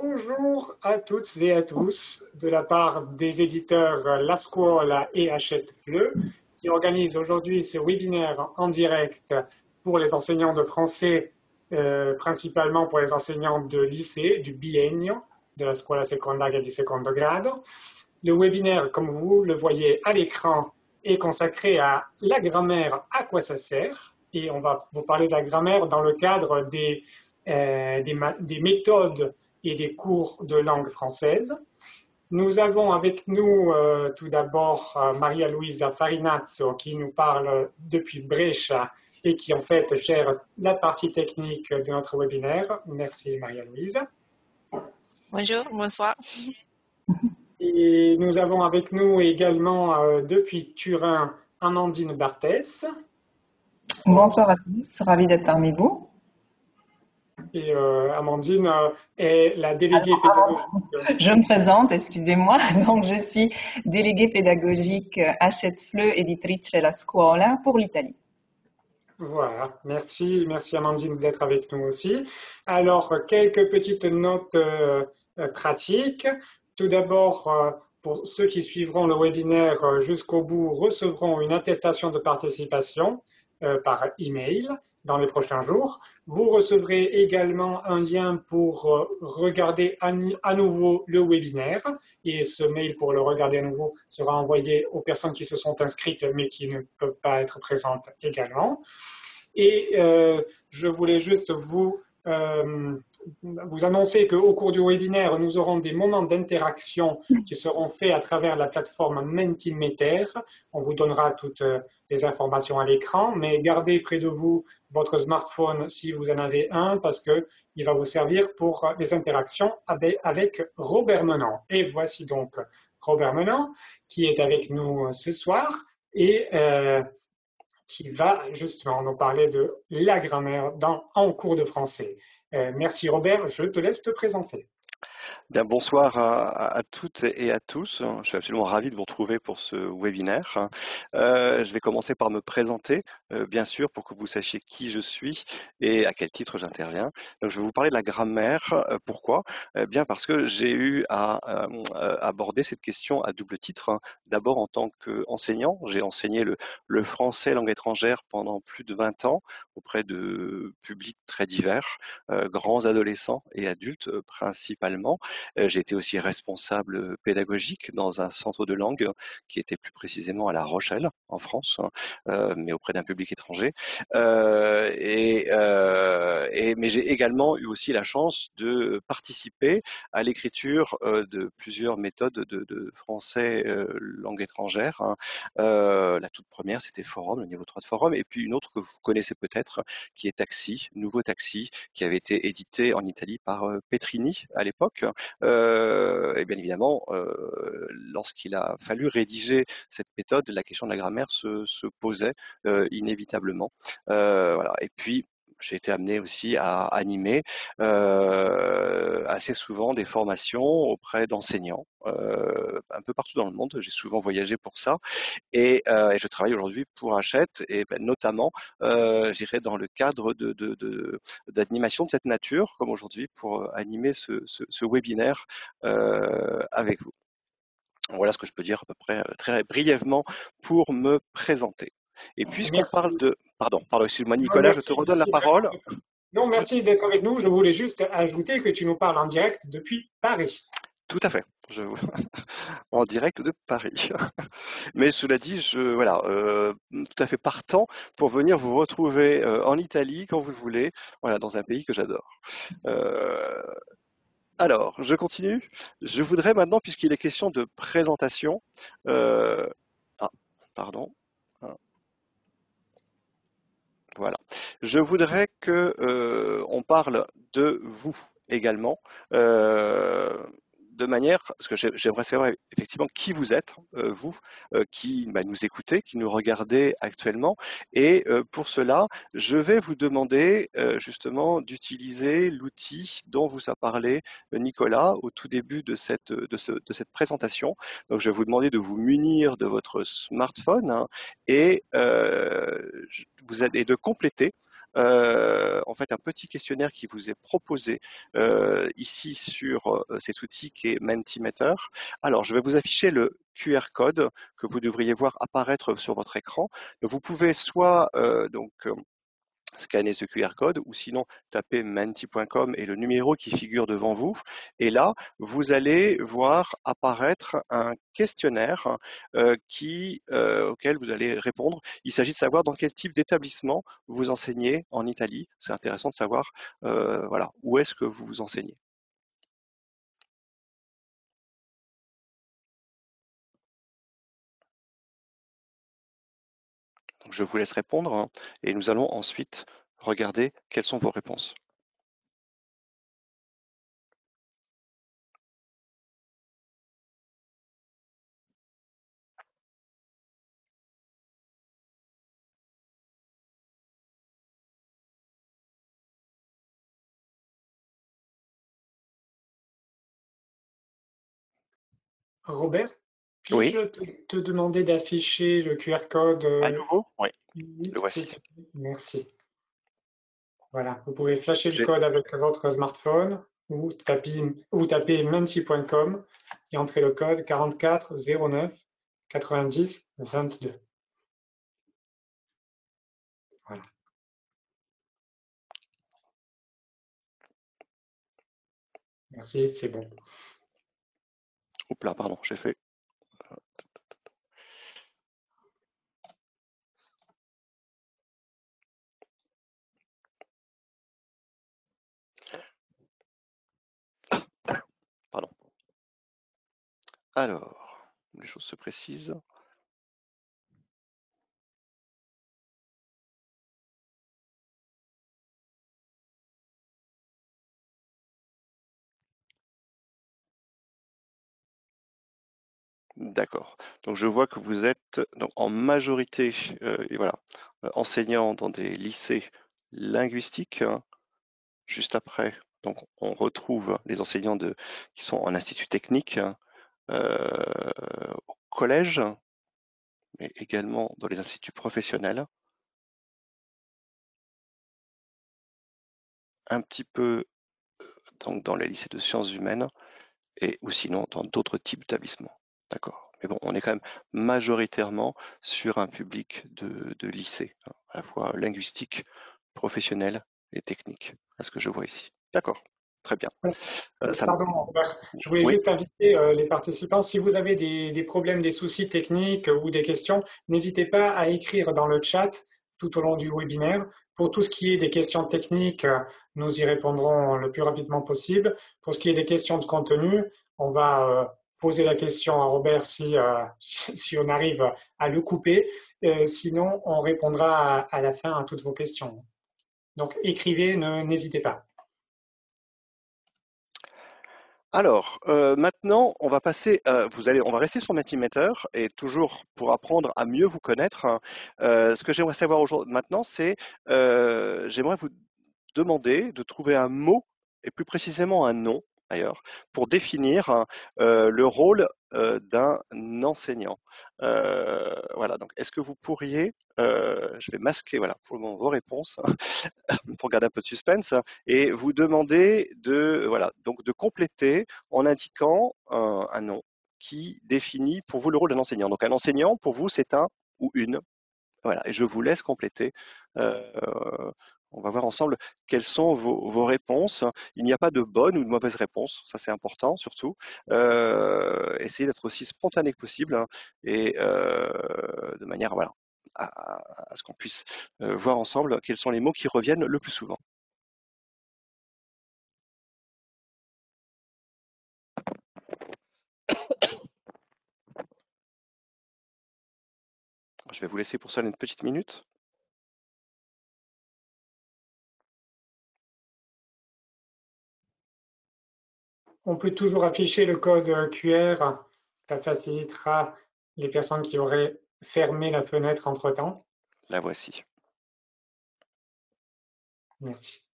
Bonjour à toutes et à tous de la part des éditeurs La Scuola et Hachette Fleu qui organisent aujourd'hui ce webinaire en direct pour les enseignants de français, principalement pour les enseignants de lycée, du biennio, de la Scuola Secondaria di Secondo Grado. Le webinaire, comme vous le voyez à l'écran, est consacré à la grammaire, à quoi ça sert, et on va vous parler de la grammaire dans le cadre des méthodes et des cours de langue française. Nous avons avec nous tout d'abord Maria Luisa Farinazzo qui nous parle depuis Brescia et qui en fait gère la partie technique de notre webinaire. Merci Maria Luisa. Bonjour, bonsoir. Et nous avons avec nous également depuis Turin Amandine Barthès. Bonsoir à tous, ravi d'être parmi vous. Et Amandine est la déléguée pédagogique. Je me présente, excusez-moi. Donc, je suis déléguée pédagogique Hachette Fleu, éditrice La Scuola pour l'Italie. Voilà, merci Amandine d'être avec nous aussi. Alors, quelques petites notes pratiques. Tout d'abord, pour ceux qui suivront le webinaire jusqu'au bout, recevront une attestation de participation par email dans les prochains jours. Vous recevrez également un lien pour regarder à nouveau le webinaire et ce mail pour le regarder à nouveau sera envoyé aux personnes qui se sont inscrites mais qui ne peuvent pas être présentes également. Et je voulais juste vous annoncer qu'au cours du webinaire, nous aurons des moments d'interaction qui seront faits à travers la plateforme Mentimeter. On vous donnera toutes les informations à l'écran, mais gardez près de vous votre smartphone si vous en avez un, parce qu'il va vous servir pour les interactions avec Robert Menant. Et voici donc Robert Menant, qui est avec nous ce soir et qui va justement nous parler de la grammaire en cours de français. Merci Robert, je te laisse te présenter. Bien, bonsoir à toutes et à tous. Je suis absolument ravi de vous retrouver pour ce webinaire. Je vais commencer par me présenter, bien sûr, pour que vous sachiez qui je suis et à quel titre j'interviens. Donc, je vais vous parler de la grammaire. Pourquoi? Bien parce que j'ai eu à aborder cette question à double titre. D'abord, en tant qu'enseignant, j'ai enseigné le français langue étrangère pendant plus de 20 ans auprès de publics très divers, grands adolescents et adultes principalement. J'ai été aussi responsable pédagogique dans un centre de langue qui était plus précisément à La Rochelle, en France, mais auprès d'un public étranger. Mais j'ai également eu aussi la chance de participer à l'écriture de plusieurs méthodes de français langue étrangère. La toute première, c'était Forum, le niveau 3 de Forum, et puis une autre que vous connaissez peut-être, qui est Taxi, Nouveau Taxi, qui avait été édité en Italie par Petrini à l'époque. Et bien évidemment, lorsqu'il a fallu rédiger cette méthode, la question de la grammaire se posait inévitablement. Voilà. Et puis, j'ai été amené aussi à animer assez souvent des formations auprès d'enseignants un peu partout dans le monde. J'ai souvent voyagé pour ça et je travaille aujourd'hui pour Hachette et notamment, je dirais dans le cadre d'animation de cette nature, comme aujourd'hui, pour animer ce webinaire avec vous. Voilà ce que je peux dire à peu près très brièvement pour me présenter. Et puisqu'on parle de... Pardon, excuse-moi Nicolas, je te redonne la parole. Non, merci d'être avec nous. Je voulais juste ajouter que tu nous parles en direct depuis Paris. Tout à fait, en direct de Paris. Mais cela dit, tout à fait partant pour venir vous retrouver en Italie quand vous voulez, voilà, dans un pays que j'adore. Alors, je continue. Je voudrais maintenant, puisqu'il est question de présentation, pardon. Voilà. Je voudrais que on parle de vous également, de manière, parce que j'aimerais savoir effectivement qui vous êtes, vous, qui nous écoutez, qui nous regardez actuellement. Et pour cela, je vais vous demander justement d'utiliser l'outil dont vous a parlé Nicolas au tout début de cette présentation. Donc, je vais vous demander de vous munir de votre smartphone et de compléter en fait un petit questionnaire qui vous est proposé ici sur cet outil qui est Mentimeter. Alors, je vais vous afficher le QR code que vous devriez voir apparaître sur votre écran. Vous pouvez soit scanner ce QR code ou sinon taper menti.com et le numéro qui figure devant vous. Et là, vous allez voir apparaître un questionnaire auquel vous allez répondre. Il s'agit de savoir dans quel type d'établissement vous enseignez en Italie. C'est intéressant de savoir voilà, où est-ce que vous enseignez. Donc, je vous laisse répondre et nous allons ensuite regarder quelles sont vos réponses. Robert, Oui, puis-je te demander d'afficher le QR code à nouveau? Oui, une le minute, s'il voici. te plaît? Merci. Voilà, vous pouvez flasher le code avec votre smartphone ou taper menti.com et entrer le code 44 09 90 22. Voilà. Merci, c'est bon. Oups là, pardon, j'ai fait. Pardon. Alors, les choses se précisent. D'accord. Donc je vois que vous êtes donc, en majorité et voilà, enseignant dans des lycées linguistiques. Juste après, donc on retrouve les enseignants qui sont en institut technique, au collège, mais également dans les instituts professionnels, un petit peu donc, dans les lycées de sciences humaines et ou sinon dans d'autres types d'établissements. D'accord. Mais bon, on est quand même majoritairement sur un public de lycée, à la fois linguistique, professionnel et technique, à ce que je vois ici. D'accord, très bien. Pardon, Robert. Je voulais Oui, juste inviter les participants, si vous avez des problèmes, des soucis techniques ou des questions, n'hésitez pas à écrire dans le chat tout au long du webinaire. Pour tout ce qui est des questions techniques, nous y répondrons le plus rapidement possible. Pour ce qui est des questions de contenu, on va poser la question à Robert si on arrive à le couper. Sinon, on répondra à la fin à toutes vos questions. Donc, écrivez, n'hésitez pas. alors, maintenant, on va passer, on va rester sur Mentimeter et toujours pour apprendre à mieux vous connaître, hein, ce que j'aimerais savoir aujourd'hui, maintenant, c'est, j'aimerais vous demander de trouver un mot et plus précisément un nom, d'ailleurs, pour définir hein, le rôle d'un enseignant. Voilà, donc est-ce que vous pourriez, je vais masquer, voilà, pour le moment vos réponses pour garder un peu de suspense, et vous demandez voilà, donc de compléter en indiquant un nom qui définit pour vous le rôle d'un enseignant. Donc un enseignant, pour vous, c'est un ou une. Voilà, et je vous laisse compléter. On va voir ensemble quelles sont vos réponses. Il n'y a pas de bonne ou de mauvaise réponse, ça c'est important surtout. Essayez d'être aussi spontané que possible hein, et de manière voilà, à ce qu'on puisse voir ensemble quels sont les mots qui reviennent le plus souvent. Je vais vous laisser pour ça une petite minute. On peut toujours afficher le code QR, ça facilitera les personnes qui auraient fermé la fenêtre entre-temps. La voici. Merci.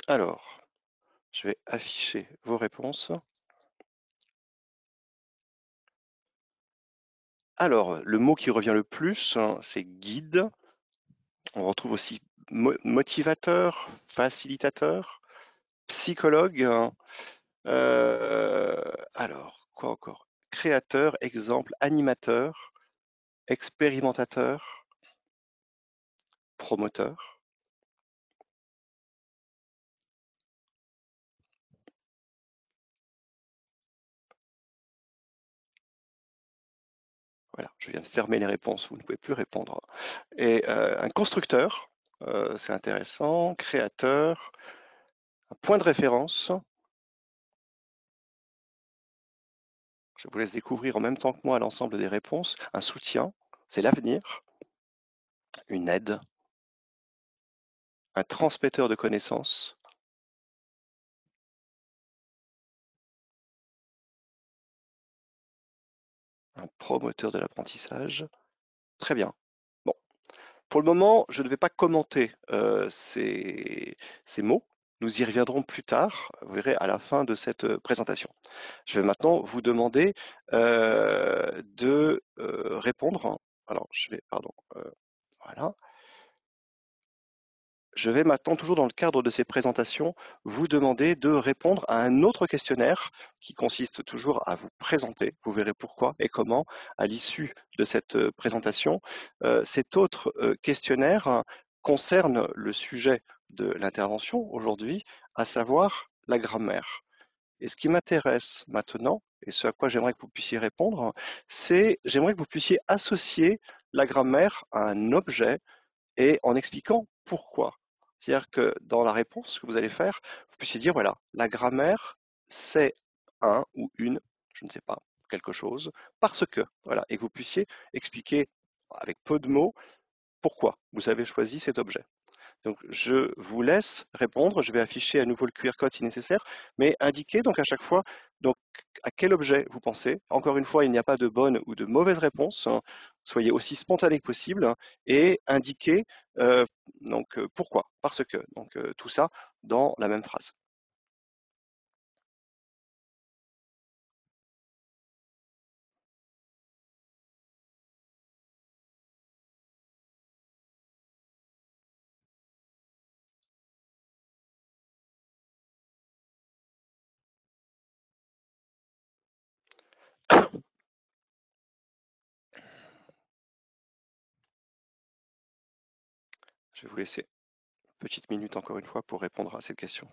Alors, je vais afficher vos réponses. Alors, le mot qui revient le plus, c'est guide. On retrouve aussi motivateur, facilitateur, psychologue. Alors, quoi encore? Créateur, exemple, animateur, expérimentateur, promoteur. Voilà, je viens de fermer les réponses, vous ne pouvez plus répondre. Et un constructeur, c'est intéressant, créateur, un point de référence. Je vous laisse découvrir en même temps que moi l'ensemble des réponses. Un soutien, c'est l'avenir, une aide, un transmetteur de connaissances, un promoteur de l'apprentissage. Très bien. Bon, pour le moment, je ne vais pas commenter ces mots. Nous y reviendrons plus tard, vous verrez à la fin de cette présentation. Je vais maintenant vous demander de répondre. Alors, voilà. Je vais maintenant, toujours dans le cadre de ces présentations, vous demander de répondre à un autre questionnaire qui consiste toujours à vous présenter. Vous verrez pourquoi et comment à l'issue de cette présentation. Cet autre questionnaire concerne le sujet de l'intervention aujourd'hui, à savoir la grammaire. Et ce qui m'intéresse maintenant, et ce à quoi j'aimerais que vous puissiez répondre, c'est j'aimerais que vous puissiez associer la grammaire à un objet et en expliquant pourquoi. C'est-à-dire que dans la réponse que vous allez faire, vous puissiez dire, voilà, la grammaire, c'est un ou une, je ne sais pas, quelque chose, parce que, voilà, et que vous puissiez expliquer avec peu de mots pourquoi vous avez choisi cet objet. Donc, je vous laisse répondre. Je vais afficher à nouveau le QR code si nécessaire, mais indiquez donc à chaque fois donc, à quel objet vous pensez. Encore une fois, il n'y a pas de bonne ou de mauvaise réponse. Soyez aussi spontané que possible et indiquez pourquoi, parce que. Donc, tout ça dans la même phrase. Je vais vous laisser une petite minute encore une fois pour répondre à cette question.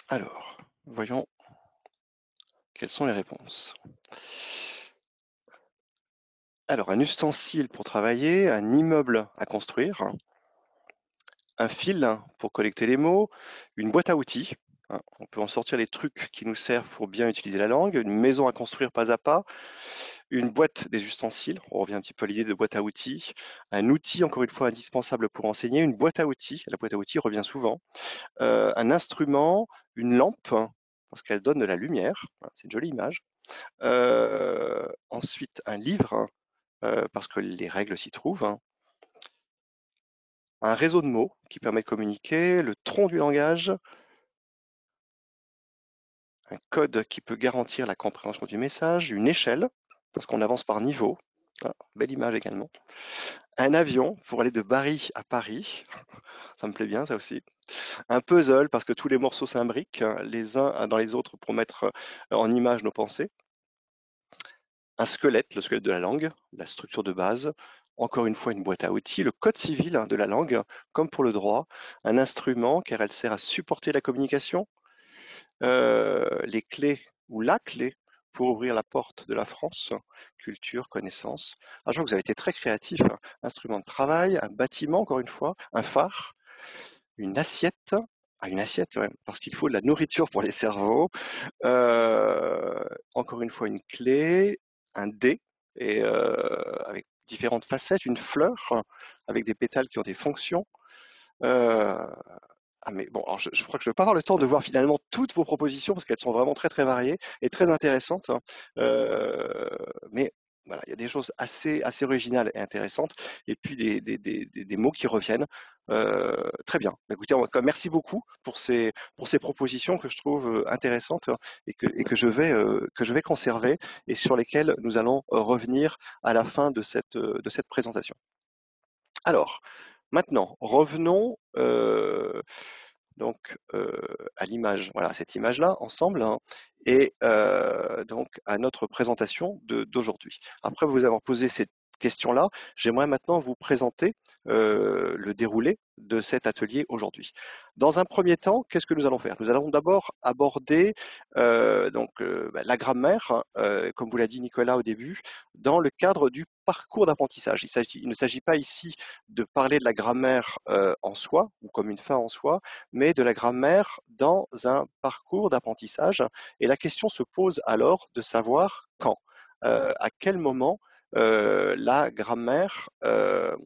Alors, voyons quelles sont les réponses. Alors, un ustensile pour travailler, un immeuble à construire, un fil pour collecter les mots, une boîte à outils. On peut en sortir les trucs qui nous servent pour bien utiliser la langue, une maison à construire pas à pas, une boîte des ustensiles, on revient un petit peu à l'idée de boîte à outils, un outil encore une fois indispensable pour enseigner, une boîte à outils, la boîte à outils revient souvent, un instrument, une lampe, parce qu'elle donne de la lumière, c'est une jolie image, ensuite un livre, parce que les règles s'y trouvent, un réseau de mots qui permet de communiquer, le tronc du langage, un code qui peut garantir la compréhension du message, une échelle, parce qu'on avance par niveau, belle image également, un avion pour aller de Bari à Paris, ça me plaît bien ça aussi, un puzzle parce que tous les morceaux s'imbriquent les uns dans les autres pour mettre en image nos pensées, un squelette, le squelette de la langue, la structure de base, encore une fois une boîte à outils, le code civil de la langue, comme pour le droit, un instrument car elle sert à supporter la communication, les clés ou la clé pour ouvrir la porte de la France, culture, connaissance. Alors, je vois que vous avez été très créatif, hein. Instrument de travail, un bâtiment, encore une fois, un phare, une assiette, une assiette, ouais, parce qu'il faut de la nourriture pour les cerveaux, encore une fois une clé, un dé, et avec différentes facettes, une fleur avec des pétales qui ont des fonctions. Euh, ah mais bon, alors je crois que je vais pas avoir le temps de voir finalement toutes vos propositions parce qu'elles sont vraiment très très variées et très intéressantes, hein. Euh, mais voilà, il y a des choses assez originales et intéressantes et puis des mots qui reviennent. Très bien. Écoutez, en tout cas, merci beaucoup pour ces propositions que je trouve intéressantes et que je vais conserver et sur lesquelles nous allons revenir à la fin de cette présentation. Alors, maintenant, revenons donc à l'image, voilà, cette image-là ensemble, hein, et donc à notre présentation d'aujourd'hui. Après vous avoir posé cette question-là, j'aimerais maintenant vous présenter le déroulé de cet atelier aujourd'hui. Dans un premier temps, qu'est-ce que nous allons faire? Nous allons d'abord aborder la grammaire, comme vous l'a dit Nicolas au début, dans le cadre du parcours d'apprentissage. Il ne s'agit pas ici de parler de la grammaire en soi ou comme une fin en soi, mais de la grammaire dans un parcours d'apprentissage. Et la question se pose alors de savoir quand, à quel moment la grammaire, quelle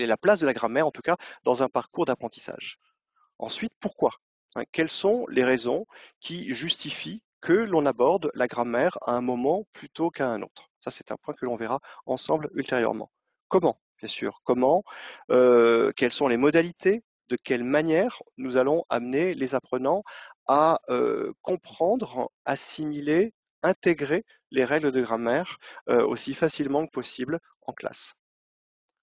est la place de la grammaire en tout cas dans un parcours d'apprentissage. Ensuite, pourquoi? Hein, quelles sont les raisons qui justifient que l'on aborde la grammaire à un moment plutôt qu'à un autre? Ça, c'est un point que l'on verra ensemble ultérieurement. Comment? Bien sûr. Comment? Quelles sont les modalités? De quelle manière nous allons amener les apprenants à comprendre, assimiler, intégrer les règles de grammaire aussi facilement que possible en classe?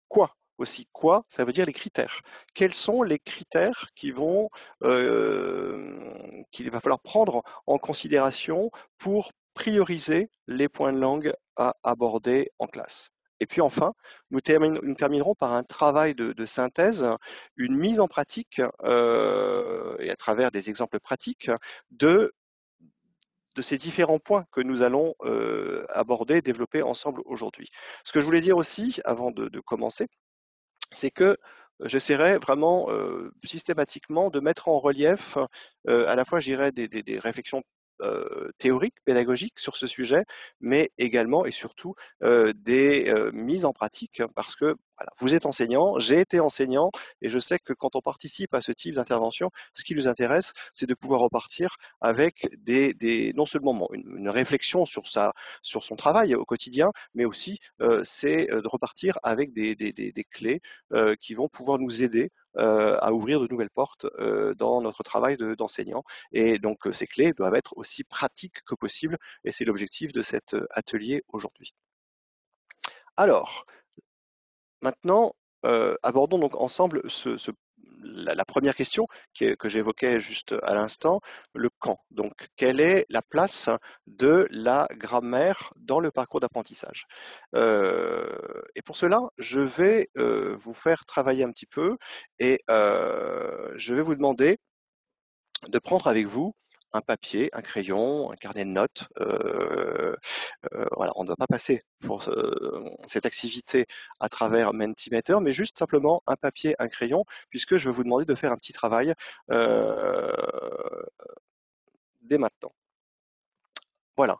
Quoi aussi? Quoi, ça veut dire les critères. Quels sont les critères qu'il va falloir prendre en considération pour prioriser les points de langue à aborder en classe? Et puis enfin, nous terminerons par un travail de synthèse, une mise en pratique et à travers des exemples pratiques de ces différents points que nous allons aborder, développer ensemble aujourd'hui. Ce que je voulais dire aussi, avant de commencer, c'est que j'essaierai vraiment systématiquement de mettre en relief à la fois, je dirais, des réflexions théoriques, pédagogiques sur ce sujet, mais également et surtout des mises en pratique, hein, parce que voilà, vous êtes enseignant, j'ai été enseignant, et je sais que quand on participe à ce type d'intervention, ce qui nous intéresse, c'est de pouvoir repartir avec non seulement une réflexion sur son travail au quotidien, mais aussi c'est de repartir avec des clés qui vont pouvoir nous aider à ouvrir de nouvelles portes dans notre travail d'enseignant. Et donc ces clés doivent être aussi pratiques que possible, et c'est l'objectif de cet atelier aujourd'hui. Alors, maintenant, abordons donc ensemble la première question que j'évoquais juste à l'instant, le quand. Donc, quelle est la place de la grammaire dans le parcours d'apprentissage? Et pour cela, je vais vous faire travailler un petit peu et je vais vous demander de prendre avec vous un papier, un crayon, un carnet de notes. Voilà, on ne doit pas passer pour cette activité à travers Mentimeter, mais juste simplement un papier, un crayon, puisque je vais vous demander de faire un petit travail euh, dès maintenant. Voilà.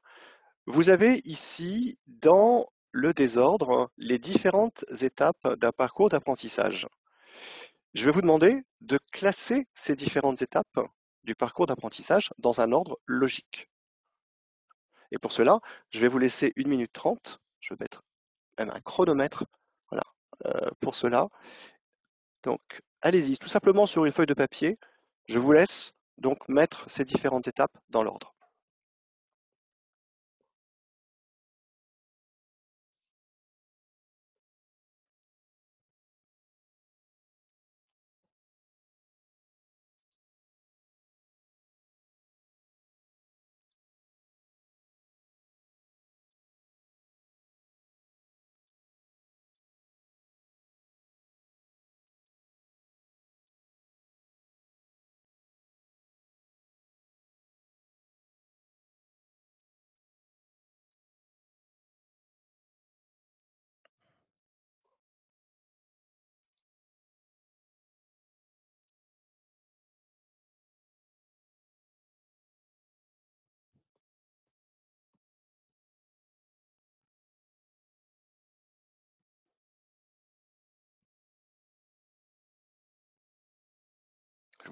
Vous avez ici, dans le désordre, les différentes étapes d'un parcours d'apprentissage. Je vais vous demander de classer ces différentes étapes du parcours d'apprentissage dans un ordre logique. Et pour cela, je vais vous laisser 1 minute 30. Je vais mettre même un chronomètre, voilà, pour cela. Donc, allez-y, tout simplement sur une feuille de papier. Je vous laisse donc mettre ces différentes étapes dans l'ordre.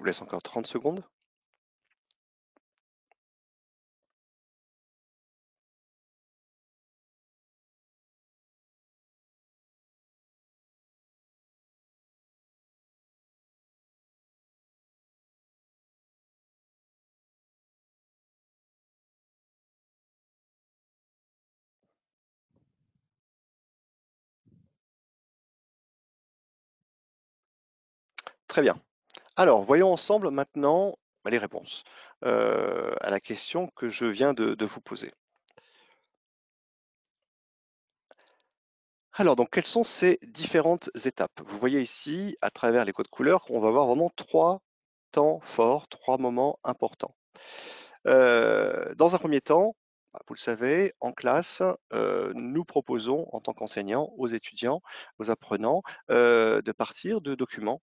vous laisse encore 30 secondes. Très bien. Alors, voyons ensemble maintenant les réponses à la question que je viens de vous poser. Alors, donc, quelles sont ces différentes étapes? Vous voyez ici, à travers les codes couleurs, qu'on va avoir vraiment 3 temps forts, 3 moments importants. Dans un premier temps, vous le savez, en classe, nous proposons, en tant qu'enseignants, aux étudiants, aux apprenants, de partir de documents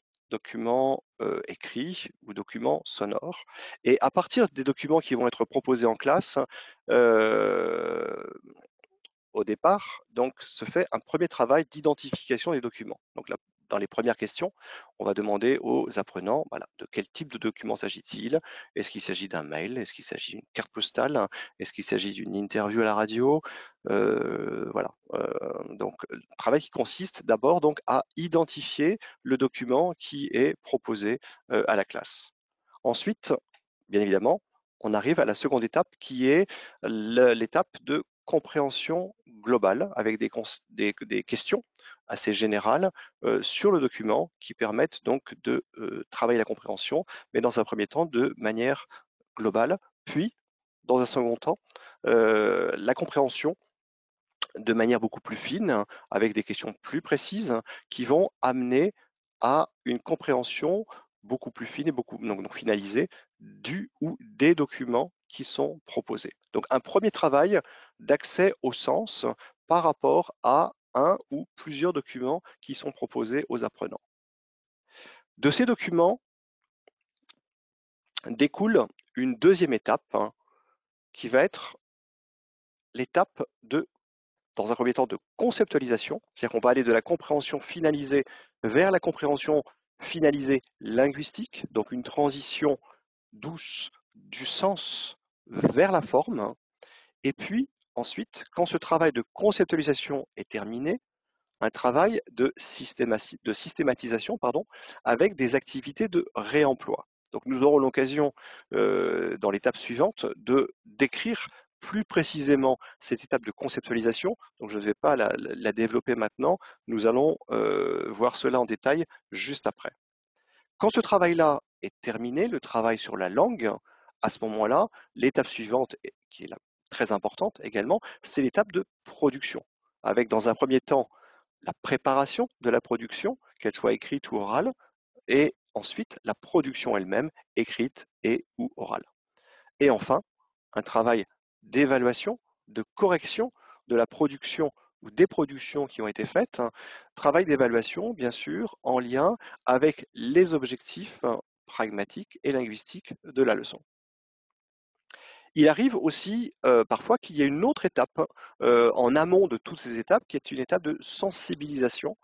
écrits ou documents sonores. Et à partir des documents qui vont être proposés en classe, au départ, donc, se fait un premier travail d'identification des documents. Donc là, dans les premières questions, on va demander aux apprenants, voilà, de quel type de document s'agit-il? Est-ce qu'il s'agit d'un mail? Est-ce qu'il s'agit d'une carte postale? Est-ce qu'il s'agit d'une interview à la radio? Voilà. Donc, le travail qui consiste d'abord donc à identifier le document qui est proposé à la classe. Ensuite, bien évidemment, on arrive à la seconde étape qui est l'étape de compréhension globale avec des questions assez générales sur le document qui permettent donc de travailler la compréhension, mais dans un premier temps de manière globale, puis dans un second temps, la compréhension de manière beaucoup plus fine, avec des questions plus précises qui vont amener à une compréhension beaucoup plus fine et donc finalisée du ou des documents qui sont proposés. Donc un premier travail d'accès au sens par rapport à un ou plusieurs documents qui sont proposés aux apprenants. De ces documents découle une deuxième étape qui va être l'étape dans un premier temps de conceptualisation, c'est-à-dire qu'on va aller de la compréhension finalisée vers la compréhension finalisée linguistique, donc une transition douce du sens vers la forme. Et puis ensuite, quand ce travail de conceptualisation est terminé, un travail de systématisation avec des activités de réemploi. Donc nous aurons l'occasion dans l'étape suivante de décrire plus précisément cette étape de conceptualisation. Donc je ne vais pas la développer maintenant, nous allons voir cela en détail juste après. Quand ce travail-là est terminé, le travail sur la langue, à ce moment-là, l'étape suivante, qui est très importante également, c'est l'étape de production, avec dans un premier temps la préparation de la production, qu'elle soit écrite ou orale, et ensuite la production elle-même, écrite et ou orale. Et enfin, un travail d'évaluation, de correction de la production ou des productions qui ont été faites, travail d'évaluation bien sûr en lien avec les objectifs pragmatiques et linguistiques de la leçon. Il arrive aussi parfois qu'il y ait une autre étape en amont de toutes ces étapes, qui est une étape de sensibilisation,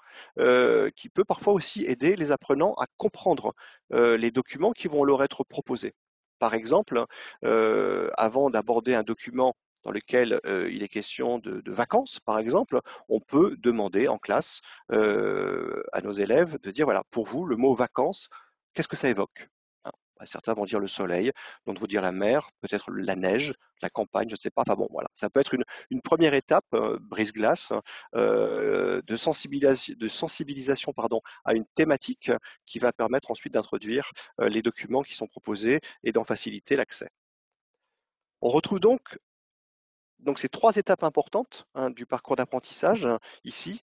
qui peut parfois aussi aider les apprenants à comprendre les documents qui vont leur être proposés. Par exemple, avant d'aborder un document dans lequel il est question de vacances, par exemple, on peut demander en classe à nos élèves de dire, voilà, pour vous, le mot vacances, qu'est-ce que ça évoque? Certains vont dire le soleil, d'autres vont dire la mer, peut-être la neige, la campagne, je ne sais pas. Enfin bon, voilà, ça peut être une première étape, brise-glace, de sensibilisation à une thématique qui va permettre ensuite d'introduire les documents qui sont proposés et d'en faciliter l'accès. On retrouve donc ces 3 étapes importantes du parcours d'apprentissage ici.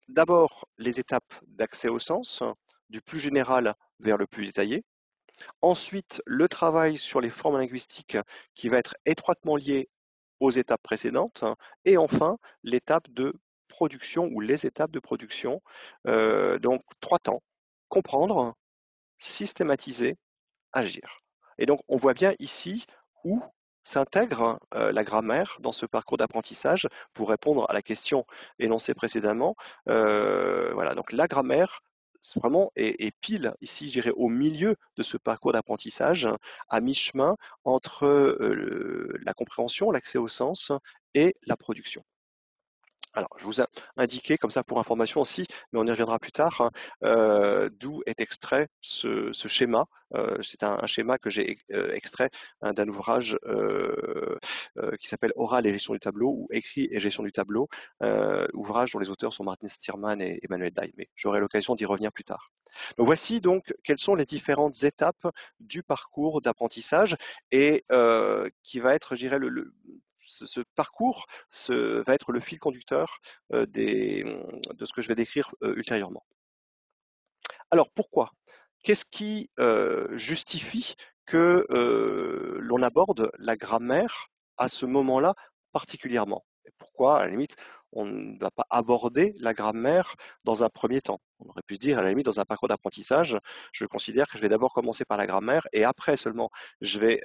D'abord, les étapes d'accès au sens, du plus général vers le plus détaillé. Ensuite, le travail sur les formes linguistiques qui va être étroitement lié aux étapes précédentes. Et enfin, l'étape de production ou les étapes de production. Donc, 3 temps. Comprendre, systématiser, agir. Et donc, on voit bien ici où s'intègre la grammaire dans ce parcours d'apprentissage pour répondre à la question énoncée précédemment. Voilà, donc la grammaire vraiment est pile ici, je dirais, au milieu de ce parcours d'apprentissage, à mi-chemin entre la compréhension, l'accès au sens et la production. Alors, je vous ai indiqué comme ça pour information aussi, mais on y reviendra plus tard, hein, d'où est extrait ce schéma. C'est un schéma que j'ai extrait hein, d'un ouvrage qui s'appelle Oral et gestion du tableau ou Écrit et gestion du tableau, ouvrage dont les auteurs sont Martin Stierman et Emmanuel Daille, mais j'aurai l'occasion d'y revenir plus tard. Donc voici donc quelles sont les différentes étapes du parcours d'apprentissage et qui va être, je dirais, ce parcours va être le fil conducteur de ce que je vais décrire ultérieurement. Alors pourquoi? Qu'est-ce qui justifie que l'on aborde la grammaire à ce moment-là particulièrement? Et pourquoi, à la limite, on ne va pas aborder la grammaire dans un premier temps? On aurait pu se dire, à la limite, dans un parcours d'apprentissage, je considère que je vais d'abord commencer par la grammaire et après seulement, je vais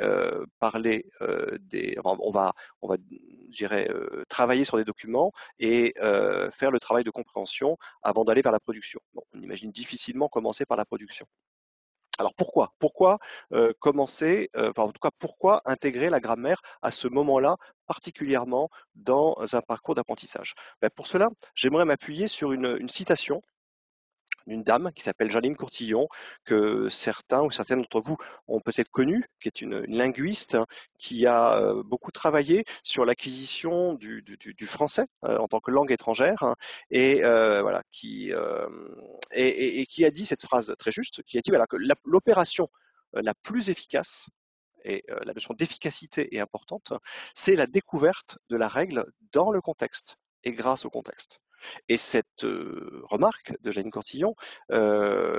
parler on va, je dirais, travailler sur des documents et faire le travail de compréhension avant d'aller vers la production. Bon, on imagine difficilement commencer par la production. Alors pourquoi? Pourquoi commencer, enfin en tout cas pourquoi intégrer la grammaire à ce moment-là, particulièrement dans un parcours d'apprentissage? Ben, pour cela, j'aimerais m'appuyer sur une citation d'une dame qui s'appelle Jeanine Courtillon, que certains ou certaines d'entre vous ont peut-être connue, qui est une linguiste hein, qui a beaucoup travaillé sur l'acquisition du français en tant que langue étrangère hein, et voilà, et qui a dit cette phrase très juste, qui a dit voilà, que l'opération la plus efficace et la notion d'efficacité est importante, c'est la découverte de la règle dans le contexte et grâce au contexte. Et cette remarque de Jeanne Cortillon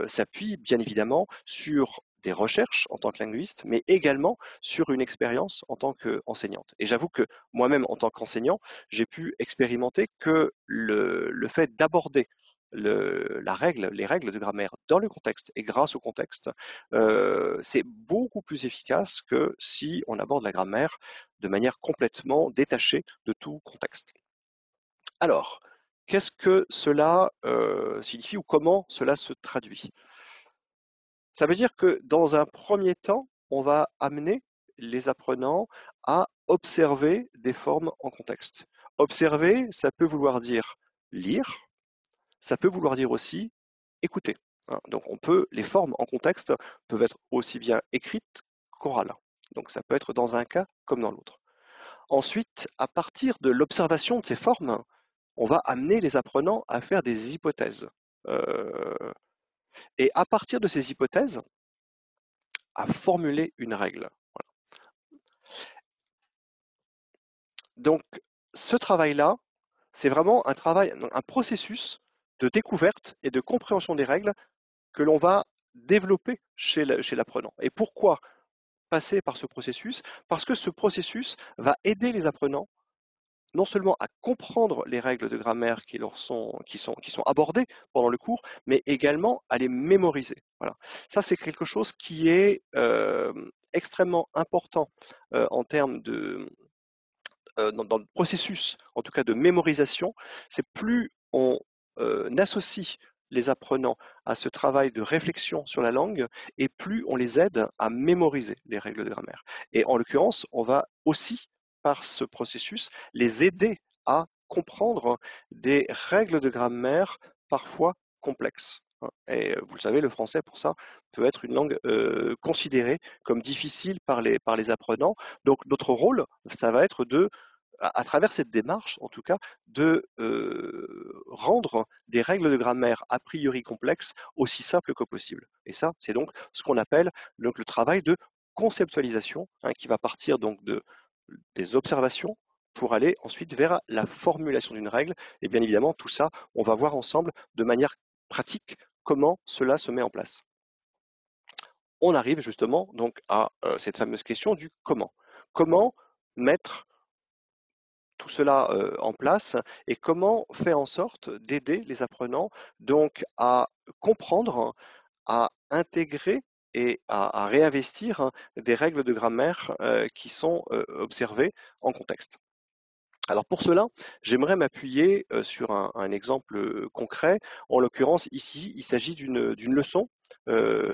s'appuie bien évidemment sur des recherches en tant que linguiste, mais également sur une expérience en tant qu'enseignante. Et j'avoue que moi-même, en tant qu'enseignant, j'ai pu expérimenter que le fait d'aborder les règles de grammaire dans le contexte et grâce au contexte, c'est beaucoup plus efficace que si on aborde la grammaire de manière complètement détachée de tout contexte. Alors, qu'est-ce que cela signifie ou comment cela se traduit? Ça veut dire que dans un premier temps, on va amener les apprenants à observer des formes en contexte. Observer, ça peut vouloir dire lire, ça peut vouloir dire aussi écouter. Hein. Donc les formes en contexte peuvent être aussi bien écrites qu'orales. Donc ça peut être dans un cas comme dans l'autre. Ensuite, à partir de l'observation de ces formes, on va amener les apprenants à faire des hypothèses. Et à partir de ces hypothèses, à formuler une règle. Voilà. Donc, ce travail-là, c'est vraiment un processus de découverte et de compréhension des règles que l'on va développer chez l'apprenant. Et pourquoi passer par ce processus? Parce que ce processus va aider les apprenants non seulement à comprendre les règles de grammaire qui sont abordées pendant le cours, mais également à les mémoriser. Voilà. Ça, c'est quelque chose qui est extrêmement important en termes dans le processus, en tout cas de mémorisation. C'est plus on associe les apprenants à ce travail de réflexion sur la langue et plus on les aide à mémoriser les règles de grammaire. Et en l'occurrence, on va aussi par ce processus, les aider à comprendre des règles de grammaire parfois complexes. Et vous le savez, le français, pour ça, peut être une langue considérée comme difficile par les apprenants. Donc notre rôle, ça va être à travers cette démarche, en tout cas, de rendre des règles de grammaire a priori complexes aussi simples que possible. Et ça, c'est donc ce qu'on appelle donc, le travail de conceptualisation, hein, qui va partir donc des observations pour aller ensuite vers la formulation d'une règle. Et bien évidemment, tout ça, on va voir ensemble de manière pratique comment cela se met en place. On arrive justement donc à cette fameuse question du comment. Comment mettre tout cela en place et comment faire en sorte d'aider les apprenants donc à comprendre, à intégrer et à réinvestir hein, des règles de grammaire qui sont observées en contexte. Alors pour cela, j'aimerais m'appuyer sur un exemple concret. En l'occurrence, ici, il s'agit d'une leçon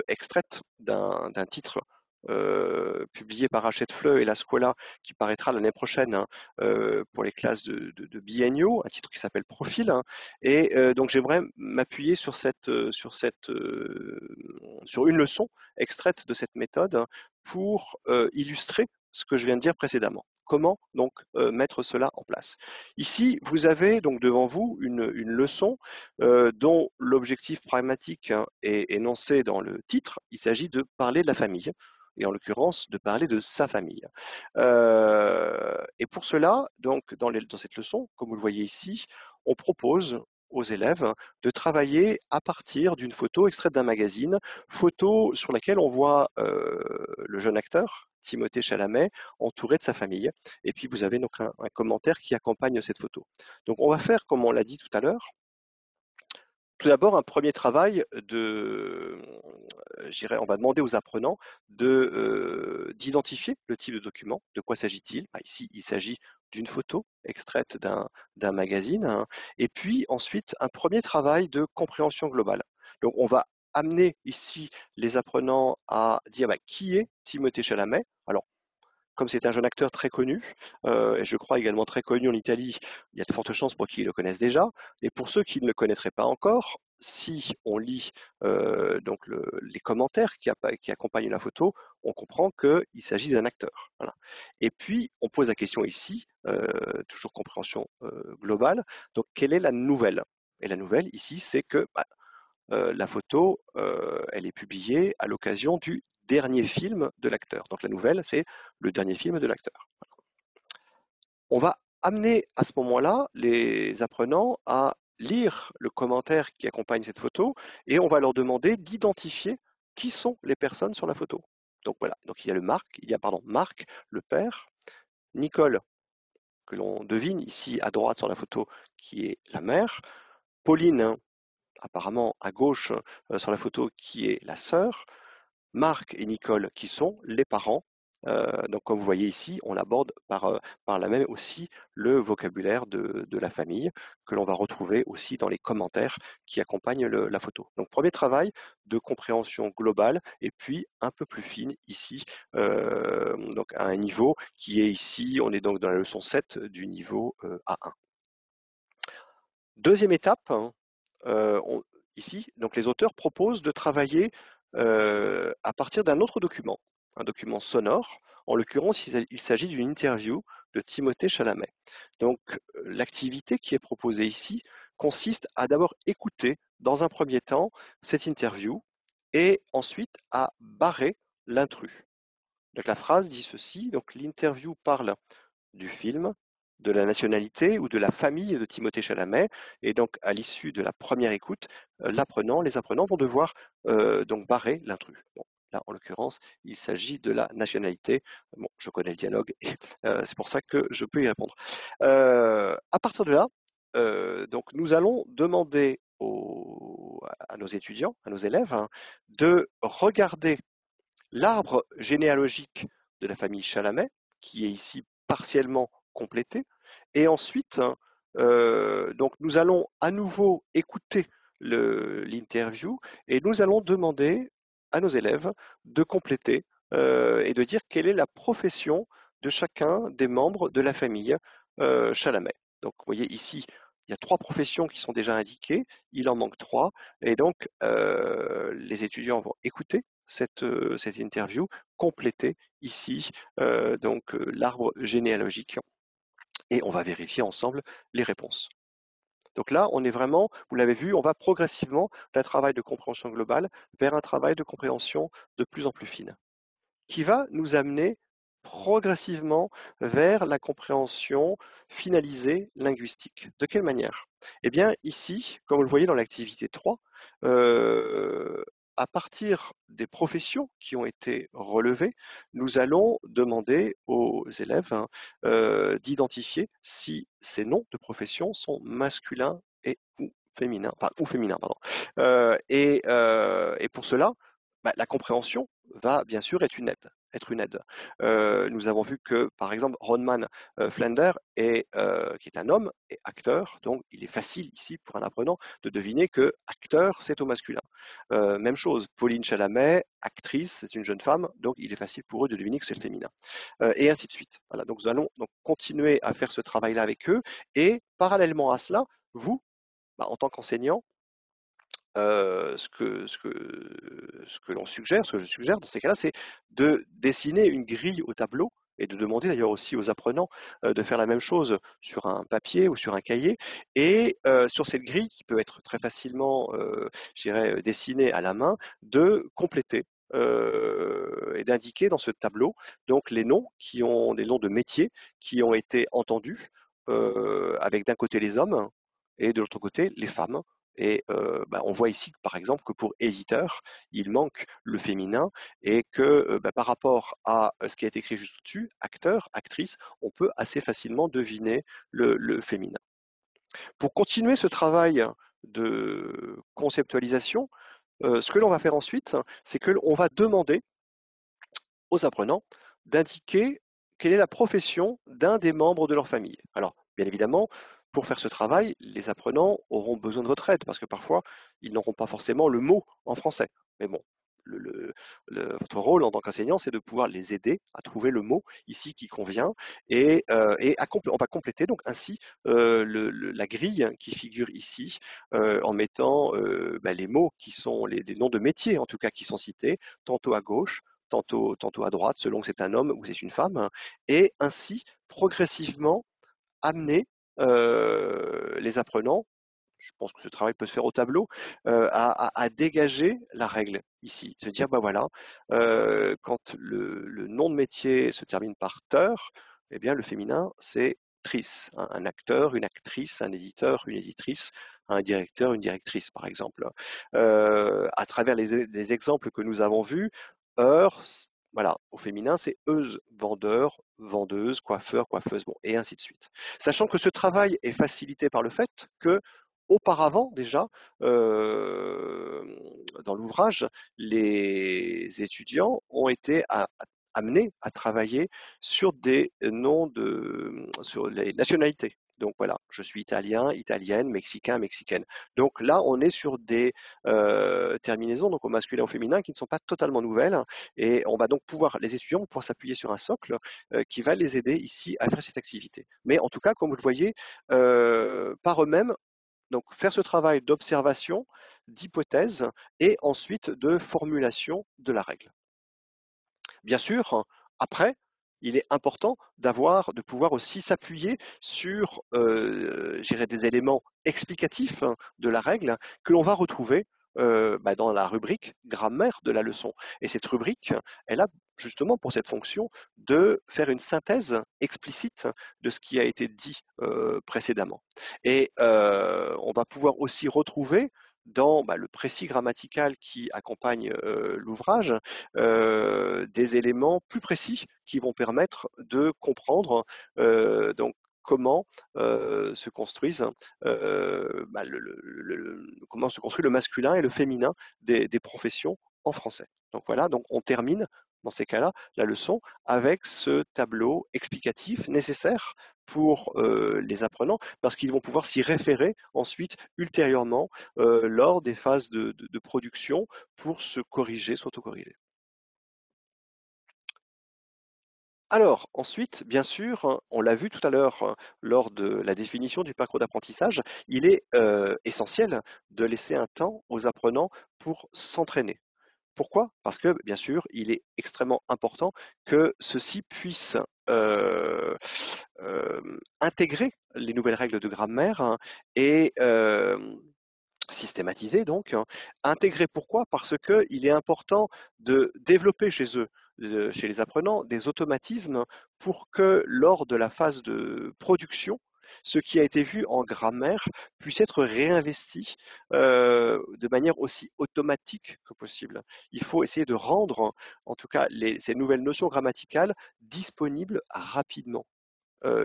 extraite d'un titre publié par Hachette Fleu et la Scuola qui paraîtra l'année prochaine, hein, pour les classes de bienniaux, un titre qui s'appelle Profil, hein. Et donc j'aimerais m'appuyer sur une leçon extraite de cette méthode, hein, pour illustrer ce que je viens de dire précédemment. Comment donc mettre cela en place? Ici, vous avez donc devant vous une leçon dont l'objectif pragmatique, hein, est énoncé dans le titre. Il s'agit de parler de la famille, et en l'occurrence de parler de sa famille. Et pour cela, donc dans cette leçon, comme vous le voyez ici, on propose aux élèves de travailler à partir d'une photo extraite d'un magazine, photo sur laquelle on voit le jeune acteur, Timothée Chalamet, entouré de sa famille. Et puis vous avez donc un commentaire qui accompagne cette photo. Donc on va faire, comme on l'a dit tout à l'heure, tout d'abord un premier travail on va demander aux apprenants d'identifier le type de document. De quoi s'agit-il? Ici, il s'agit d'une photo extraite d'un magazine, hein. Et puis ensuite, un premier travail de compréhension globale. Donc on va amener ici les apprenants à dire qui est Timothée Chalamet. Alors, comme c'est un jeune acteur très connu, et je crois également très connu en Italie, il y a de fortes chances pour qu'ils le connaissent déjà. Et pour ceux qui ne le connaîtraient pas encore, si on lit donc les commentaires qui accompagnent la photo, on comprend qu'il s'agit d'un acteur. Voilà. Et puis, on pose la question ici, toujours compréhension globale, donc quelle est la nouvelle? Et la nouvelle ici, c'est que la photo, elle est publiée à l'occasion du dernier film de l'acteur. Donc la nouvelle, c'est le dernier film de l'acteur. On va amener à ce moment-là les apprenants à lire le commentaire qui accompagne cette photo et on va leur demander d'identifier qui sont les personnes sur la photo. Donc voilà, donc il y a Marc, le père, Nicole, que l'on devine ici à droite sur la photo, qui est la mère, Pauline, hein, apparemment à gauche sur la photo, qui est la sœur, Marc et Nicole qui sont les parents. Donc comme vous voyez ici, on aborde par là même aussi le vocabulaire de la famille que l'on va retrouver aussi dans les commentaires qui accompagnent la photo. Donc premier travail de compréhension globale et puis un peu plus fine ici, donc à un niveau qui est ici, on est donc dans la leçon 7 du niveau A1. Deuxième étape, hein, ici, donc les auteurs proposent de travailler à partir d'un autre document, un document sonore. En l'occurrence, il s'agit d'une interview de Timothée Chalamet. Donc l'activité qui est proposée ici consiste à d'abord écouter dans un premier temps cette interview et ensuite à barrer l'intrus. Donc la phrase dit ceci, donc l'interview parle du film, de la nationalité ou de la famille de Timothée Chalamet. Et donc, à l'issue de la première écoute, les apprenants vont devoir donc barrer l'intrus. Bon, là, en l'occurrence, il s'agit de la nationalité. Bon, je connais le dialogue et c'est pour ça que je peux y répondre. À partir de là, donc, nous allons demander à nos étudiants, à nos élèves, hein, de regarder l'arbre généalogique de la famille Chalamet, qui est ici partiellement complété. Et ensuite, donc nous allons à nouveau écouter l'interview et nous allons demander à nos élèves de compléter et de dire quelle est la profession de chacun des membres de la famille Chalamet. Donc vous voyez ici, il y a 3 professions qui sont déjà indiquées, il en manque 3, et donc les étudiants vont écouter cette interview, compléter ici donc l'arbre généalogique et on va vérifier ensemble les réponses. Donc là, on est vraiment, vous l'avez vu, on va progressivement d'un travail de compréhension globale vers un travail de compréhension de plus en plus fine, qui va nous amener progressivement vers la compréhension finalisée linguistique. De quelle manière? Eh bien, ici, comme vous le voyez dans l'activité 3, à partir des professions qui ont été relevées, nous allons demander aux élèves, hein, d'identifier si ces noms de professions sont masculins ou féminins, pardon. Et pour cela, la compréhension va bien sûr être une aide. être une aide. Nous avons vu que, par exemple, Ronman Flender, qui est un homme, est acteur, donc il est facile ici pour un apprenant de deviner que acteur, c'est au masculin. Même chose, Pauline Chalamet, actrice, c'est une jeune femme, donc il est facile pour eux de deviner que c'est le féminin. Et ainsi de suite. Voilà, donc nous allons donc continuer à faire ce travail-là avec eux, et parallèlement à cela, vous, en tant qu'enseignant, ce que l'on suggère, ce que je suggère dans ces cas-là, c'est de dessiner une grille au tableau et de demander d'ailleurs aussi aux apprenants de faire la même chose sur un papier ou sur un cahier. Et sur cette grille, qui peut être très facilement, je dirais, dessinée à la main, de compléter et d'indiquer dans ce tableau donc les noms des noms de métiers qui ont été entendus, avec d'un côté les hommes et de l'autre côté les femmes. Et on voit ici, par exemple, que pour éditeur, il manque le féminin et que par rapport à ce qui a été écrit juste au-dessus, acteur, actrice, on peut assez facilement deviner le féminin. Pour continuer ce travail de conceptualisation, ce que l'on va faire ensuite, c'est qu'on va demander aux apprenants d'indiquer quelle est la profession d'un des membres de leur famille. Alors, bien évidemment, pour faire ce travail, les apprenants auront besoin de votre aide parce que parfois, ils n'auront pas forcément le mot en français. Mais bon, votre rôle en tant qu'enseignant, c'est de pouvoir les aider à trouver le mot ici qui convient on va compléter donc ainsi la grille qui figure ici en mettant les mots qui sont les noms de métiers en tout cas qui sont cités, tantôt à gauche, tantôt à droite, selon que c'est un homme ou c'est une femme, et ainsi progressivement amener les apprenants, je pense que ce travail peut se faire au tableau, à dégager la règle ici. Se dire, voilà, quand le nom de métier se termine par teur, eh bien le féminin, c'est trice, un acteur, une actrice, un éditeur, une éditrice, un directeur, une directrice, par exemple. À travers les exemples que nous avons vus, heure, voilà, au féminin, c'est euse, vendeur, vendeuse, coiffeur, coiffeuse, bon, et ainsi de suite. Sachant que ce travail est facilité par le fait que, auparavant déjà, dans l'ouvrage, les étudiants ont été amenés à travailler sur des noms sur les nationalités. Donc voilà, je suis italien, italienne, mexicain, mexicaine. Donc là, on est sur des terminaisons, donc au masculin et au féminin, qui ne sont pas totalement nouvelles. Et on va donc les étudiants vont pouvoir s'appuyer sur un socle qui va les aider ici à faire cette activité. Mais en tout cas, comme vous le voyez, par eux-mêmes, donc faire ce travail d'observation, d'hypothèse et ensuite de formulation de la règle. Bien sûr, après, il est important de pouvoir aussi s'appuyer sur des éléments explicatifs de la règle que l'on va retrouver dans la rubrique grammaire de la leçon. Et cette rubrique, elle a justement pour cette fonction de faire une synthèse explicite de ce qui a été dit précédemment. Et on va pouvoir aussi retrouver dans le précis grammatical qui accompagne l'ouvrage, des éléments plus précis qui vont permettre de comprendre donc comment se construisent comment se construit le masculin et le féminin des professions en français. Donc voilà, donc on termine dans ces cas-là la leçon avec ce tableau explicatif nécessaire pour les apprenants parce qu'ils vont pouvoir s'y référer ensuite ultérieurement lors des phases de production pour se corriger, s'autocorriger. Alors, ensuite, bien sûr, on l'a vu tout à l'heure lors de la définition du parcours d'apprentissage, il est essentiel de laisser un temps aux apprenants pour s'entraîner. Pourquoi? Parce que, bien sûr, il est extrêmement important que ceux-ci puissent intégrer les nouvelles règles de grammaire et systématiser donc, intégrer pourquoi? Parce qu'il est important de développer chez eux, chez les apprenants, des automatismes pour que lors de la phase de production, ce qui a été vu en grammaire puisse être réinvesti de manière aussi automatique que possible. Il faut essayer de rendre, en tout cas, ces nouvelles notions grammaticales disponibles rapidement.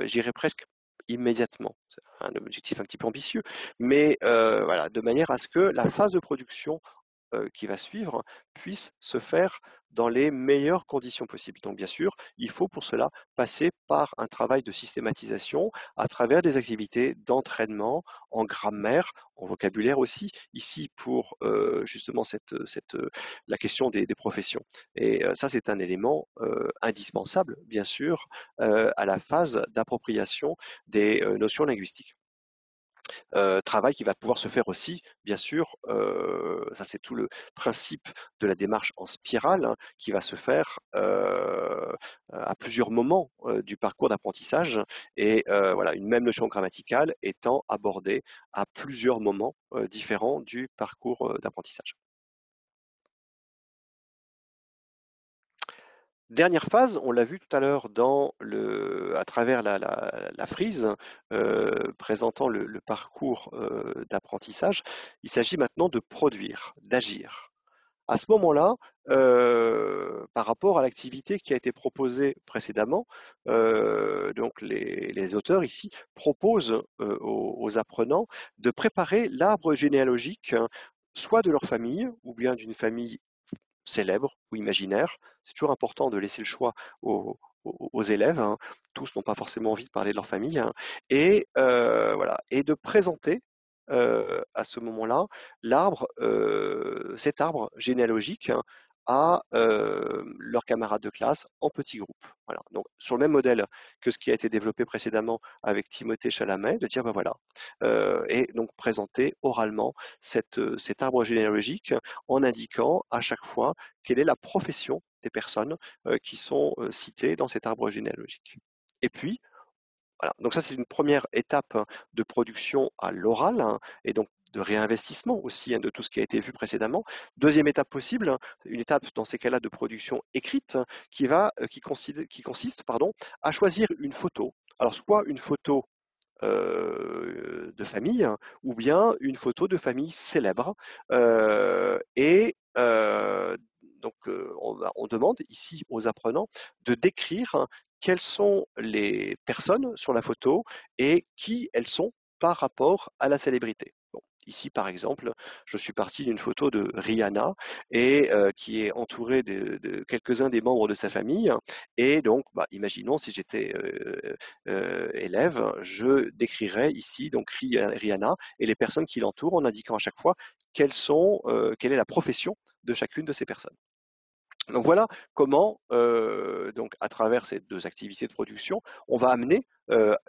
J'irais presque immédiatement. C'est un objectif un petit peu ambitieux, mais voilà, de manière à ce que la phase de production qui va suivre puisse se faire dans les meilleures conditions possibles. Donc bien sûr, il faut pour cela passer par un travail de systématisation à travers des activités d'entraînement en grammaire, en vocabulaire aussi, ici pour justement la question des professions. Et ça, c'est un élément indispensable, bien sûr, à la phase d'appropriation des notions linguistiques. Travail qui va pouvoir se faire aussi, bien sûr, ça c'est tout le principe de la démarche en spirale, hein, qui va se faire à plusieurs moments du parcours d'apprentissage et voilà, une même notion grammaticale étant abordée à plusieurs moments différents du parcours d'apprentissage. Dernière phase, on l'a vu tout à l'heure à travers la frise présentant le parcours d'apprentissage. Il s'agit maintenant de produire, d'agir. À ce moment-là, par rapport à l'activité qui a été proposée précédemment, donc les auteurs ici proposent aux apprenants de préparer l'arbre généalogique, hein, soit de leur famille ou bien d'une famille célèbre ou imaginaire. C'est toujours important de laisser le choix aux élèves, hein. Tous n'ont pas forcément envie de parler de leur famille, hein. Et voilà, et de présenter à ce moment-là cet arbre généalogique, hein, à leurs camarades de classe en petits groupes. Voilà. Donc sur le même modèle que ce qui a été développé précédemment avec Timothée Chalamet, de dire ben voilà, et donc présenter oralement cet arbre généalogique en indiquant à chaque fois quelle est la profession des personnes qui sont citées dans cet arbre généalogique. Et puis, voilà. Donc ça, c'est une première étape de production à l'oral, hein, et donc de réinvestissement aussi, hein, de tout ce qui a été vu précédemment. Deuxième étape possible, hein, une étape dans ces cas-là de production écrite, hein, qui consiste à choisir une photo. Alors soit une photo de famille, hein, ou bien une photo de famille célèbre. Et donc on demande ici aux apprenants de décrire, hein, quelles sont les personnes sur la photo et qui elles sont par rapport à la célébrité. Bon, ici, par exemple, je suis parti d'une photo de Rihanna et qui est entourée de quelques-uns des membres de sa famille. Et donc, bah, imaginons si j'étais élève, je décrirais ici donc Rihanna et les personnes qui l'entourent en indiquant à chaque fois quelle est la profession de chacune de ces personnes. Donc voilà comment, donc à travers ces deux activités de production, on va amener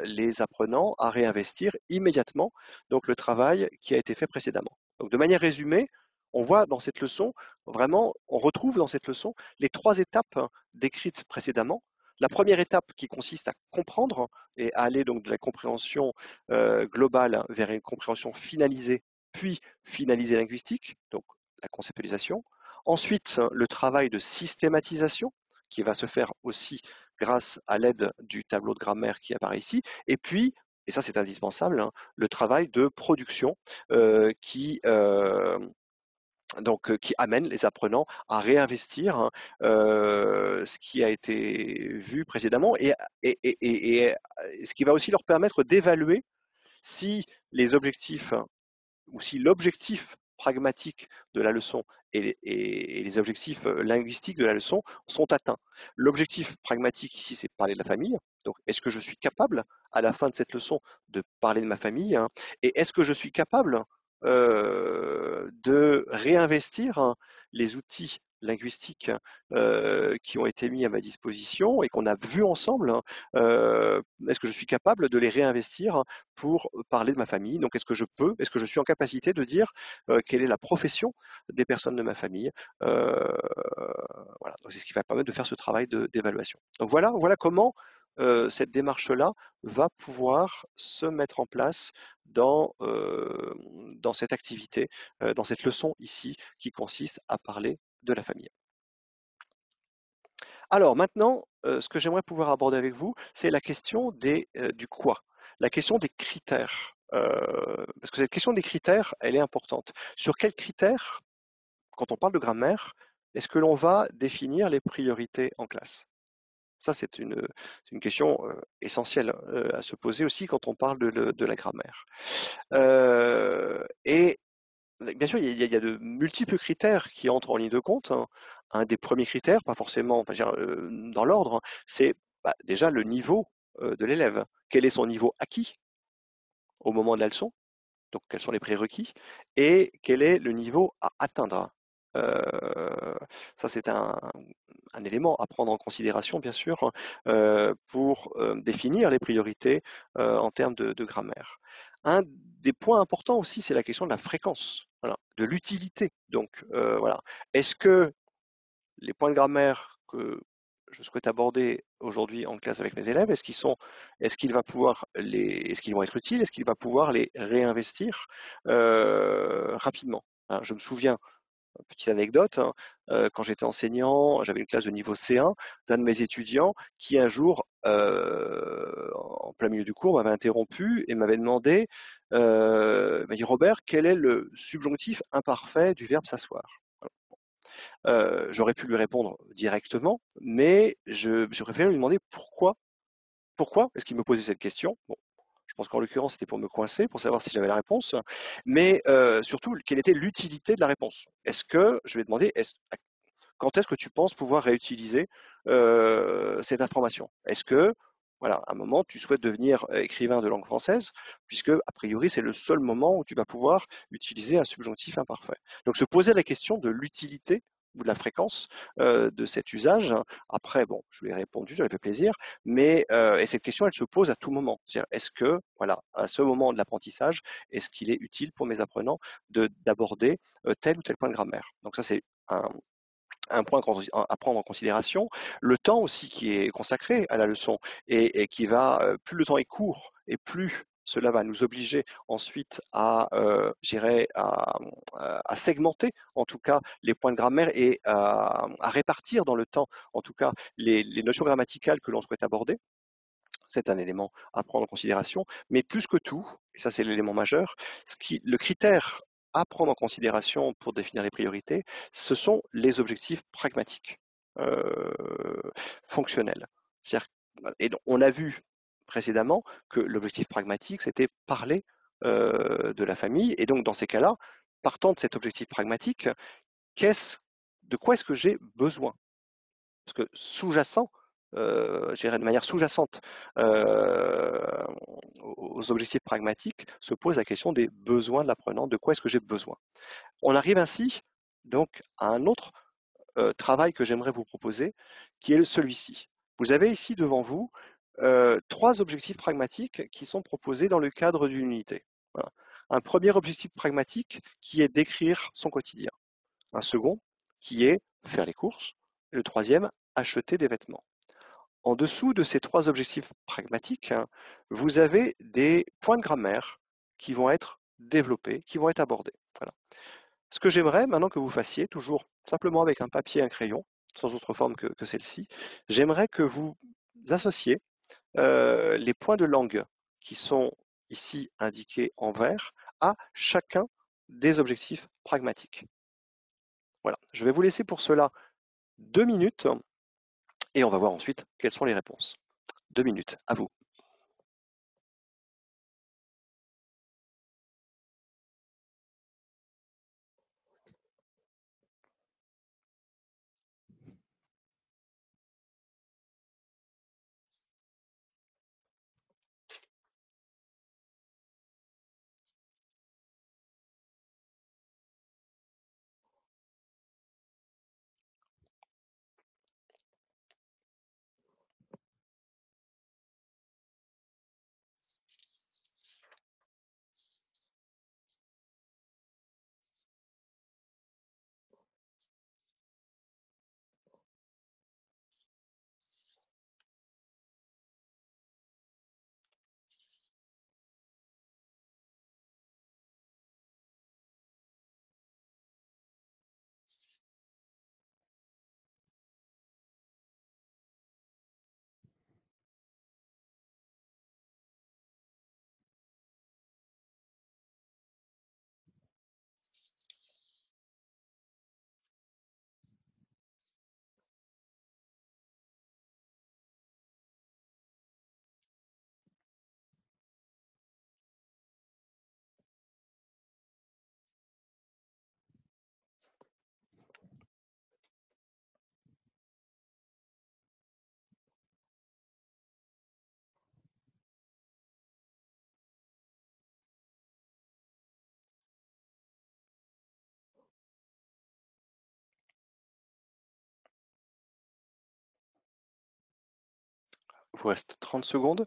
les apprenants à réinvestir immédiatement donc le travail qui a été fait précédemment. Donc de manière résumée, on voit dans cette leçon, vraiment, on retrouve dans cette leçon les trois étapes, hein, décrites précédemment. La première étape qui consiste à comprendre et à aller donc de la compréhension globale vers une compréhension finalisée, puis finalisée linguistique, donc la conceptualisation. Ensuite, le travail de systématisation qui va se faire aussi grâce à l'aide du tableau de grammaire qui apparaît ici. Et puis, et ça c'est indispensable, hein, le travail de production qui amène les apprenants à réinvestir, hein, ce qui a été vu précédemment et ce qui va aussi leur permettre d'évaluer si les objectifs ou si l'objectif pragmatique de la leçon et les objectifs linguistiques de la leçon sont atteints. L'objectif pragmatique ici, c'est de parler de la famille. Donc, est-ce que je suis capable, à la fin de cette leçon, de parler de ma famille, hein, et est-ce que je suis capable de réinvestir, hein, les outils linguistiques qui ont été mis à ma disposition et qu'on a vus ensemble, hein, est-ce que je suis capable de les réinvestir, hein, pour parler de ma famille? Donc, est-ce que je suis en capacité de dire quelle est la profession des personnes de ma famille? Voilà, donc c'est ce qui va permettre de faire ce travail d'évaluation. Donc voilà comment cette démarche-là va pouvoir se mettre en place dans cette activité, dans cette leçon ici, qui consiste à parler de la famille. Alors maintenant, ce que j'aimerais pouvoir aborder avec vous, c'est la question du quoi, la question des critères. Parce que cette question des critères, elle est importante. Sur quels critères, quand on parle de grammaire, est-ce que l'on va définir les priorités en classe? Ça, c'est une question essentielle à se poser aussi quand on parle de la grammaire. Et bien bien sûr, il y a de multiples critères qui entrent en ligne de compte, hein. Un des premiers critères, pas forcément, enfin, je veux dire, dans l'ordre, c'est bah, déjà le niveau de l'élève. Quel est son niveau acquis au moment de la leçon? Donc, quels sont les prérequis et quel est le niveau à atteindre. Ça, c'est un élément à prendre en considération, bien sûr, pour définir les priorités en termes de grammaire. Un des points importants aussi, c'est la question de la fréquence, voilà, de l'utilité. Donc, voilà. Est-ce que les points de grammaire que je souhaite aborder aujourd'hui en classe avec mes élèves, est-ce qu'ils vont être utiles, est-ce qu'il va pouvoir les réinvestir rapidement? Hein, je me souviens, petite anecdote, hein, quand j'étais enseignant, j'avais une classe de niveau C1 d'un de mes étudiants qui un jour, en plein milieu du cours, m'avait interrompu et m'avait demandé, il m'a dit Robert, quel est le subjonctif imparfait du verbe s'asseoir? J'aurais pu lui répondre directement, mais je préférais lui demander pourquoi est-ce qu'il me posait cette question. Bon, je pense qu'en l'occurrence, c'était pour me coincer, pour savoir si j'avais la réponse, mais surtout, quelle était l'utilité de la réponse. Est-ce que, je lui ai demandé, quand est-ce que tu penses pouvoir réutiliser cette information? Est-ce que, voilà, à un moment, tu souhaites devenir écrivain de langue française, puisque, a priori, c'est le seul moment où tu vas pouvoir utiliser un subjonctif imparfait. Donc, se poser la question de l'utilité ou de la fréquence de cet usage. Après, bon, je lui ai répondu, ça lui fait plaisir, mais et cette question, elle se pose à tout moment. C'est-à-dire, est-ce que, voilà, à ce moment de l'apprentissage, est-ce qu'il est utile pour mes apprenants d'aborder tel ou tel point de grammaire? Donc ça, c'est un point à prendre en considération, le temps aussi qui est consacré à la leçon et qui va, plus le temps est court et plus cela va nous obliger ensuite à, à segmenter en tout cas les points de grammaire et à répartir dans le temps en tout cas les notions grammaticales que l'on souhaite aborder. C'est un élément à prendre en considération, mais plus que tout, et ça c'est l'élément majeur, le critère à prendre en considération pour définir les priorités, ce sont les objectifs pragmatiques, fonctionnels. Et on a vu précédemment que l'objectif pragmatique, c'était parler de la famille, et donc dans ces cas-là, partant de cet objectif pragmatique, de quoi est-ce que j'ai besoin? Parce que sous-jacent, je dirais de manière sous-jacente euh, aux objectifs pragmatiques, se pose la question des besoins de l'apprenant, de quoi est-ce que j'ai besoin. On arrive ainsi donc à un autre travail que j'aimerais vous proposer, qui est celui-ci. Vous avez ici devant vous trois objectifs pragmatiques qui sont proposés dans le cadre d'une unité. Voilà. Un premier objectif pragmatique qui est d'écrire son quotidien. Un second qui est faire les courses. Et le troisième, acheter des vêtements. En dessous de ces trois objectifs pragmatiques, hein, vous avez des points de grammaire qui vont être développés, qui vont être abordés. Voilà. Ce que j'aimerais maintenant que vous fassiez, toujours simplement avec un papier et un crayon, sans autre forme que celle-ci, j'aimerais que vous associez les points de langue qui sont ici indiqués en vert à chacun des objectifs pragmatiques. Voilà, je vais vous laisser pour cela 2 minutes et on va voir ensuite quelles sont les réponses. 2 minutes, à vous. vous reste 30 secondes.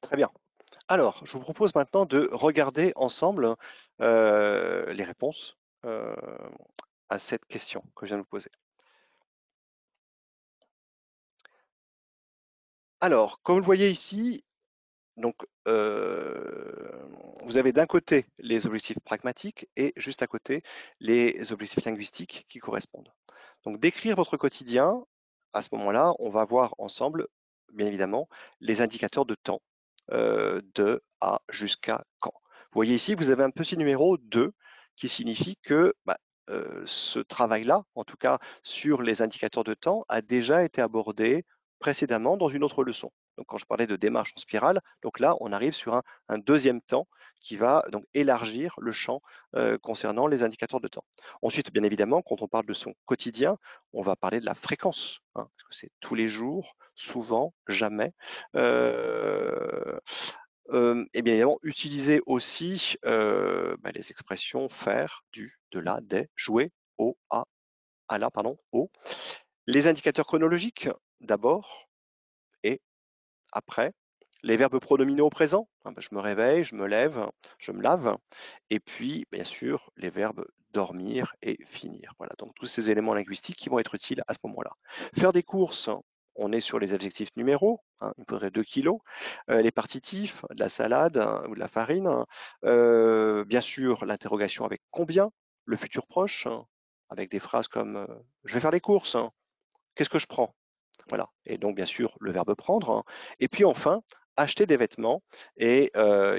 Très bien. Alors, je vous propose maintenant de regarder ensemble les réponses à cette question que je viens de vous poser. Alors, comme vous le voyez ici, donc, vous avez d'un côté les objectifs pragmatiques et juste à côté les objectifs linguistiques qui correspondent. Donc, décrire votre quotidien, à ce moment-là, on va voir ensemble, bien évidemment, les indicateurs de temps, de à jusqu'à quand. Vous voyez ici, vous avez un petit numéro 2 qui signifie que ce travail-là, en tout cas sur les indicateurs de temps, a déjà été abordé précédemment dans une autre leçon. Donc, quand je parlais de démarche en spirale, donc là, on arrive sur un deuxième temps qui va donc élargir le champ concernant les indicateurs de temps. Ensuite, bien évidemment, quand on parle de son quotidien, on va parler de la fréquence, hein, parce que c'est tous les jours, souvent, jamais. Et bien évidemment, utiliser aussi les expressions faire, du, de la, des, jouer, au, à la, pardon, au. Les indicateurs chronologiques, d'abord, et après. Les verbes pronominaux au présent, je me réveille, je me lève, je me lave. Et puis, bien sûr, les verbes dormir et finir. Voilà, donc tous ces éléments linguistiques qui vont être utiles à ce moment-là. Faire des courses, on est sur les adjectifs numéros, il me faudrait 2 kilos. Les partitifs, de la salade ou de la farine. Bien sûr, l'interrogation avec combien, le futur proche, avec des phrases comme je vais faire les courses, qu'est-ce que je prends? Voilà. Et donc, bien sûr, le verbe prendre. Et puis enfin, acheter des vêtements. Et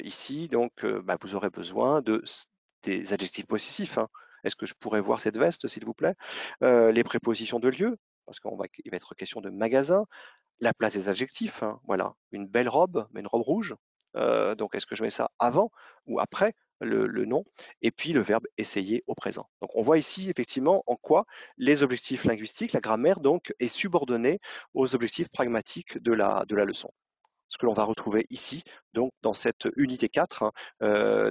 ici, donc, vous aurez besoin des adjectifs possessifs. Est-ce que je pourrais voir cette veste, s'il vous plaît? Les prépositions de lieu, parce qu'il va être question de magasin. La place des adjectifs, voilà. Une belle robe, mais une robe rouge. Donc, est-ce que je mets ça avant ou après le nom? Et puis le verbe essayer au présent. Donc, on voit ici effectivement en quoi les objectifs linguistiques, la grammaire, donc, est subordonnée aux objectifs pragmatiques de la leçon. Ce que l'on va retrouver ici, donc dans cette unité 4,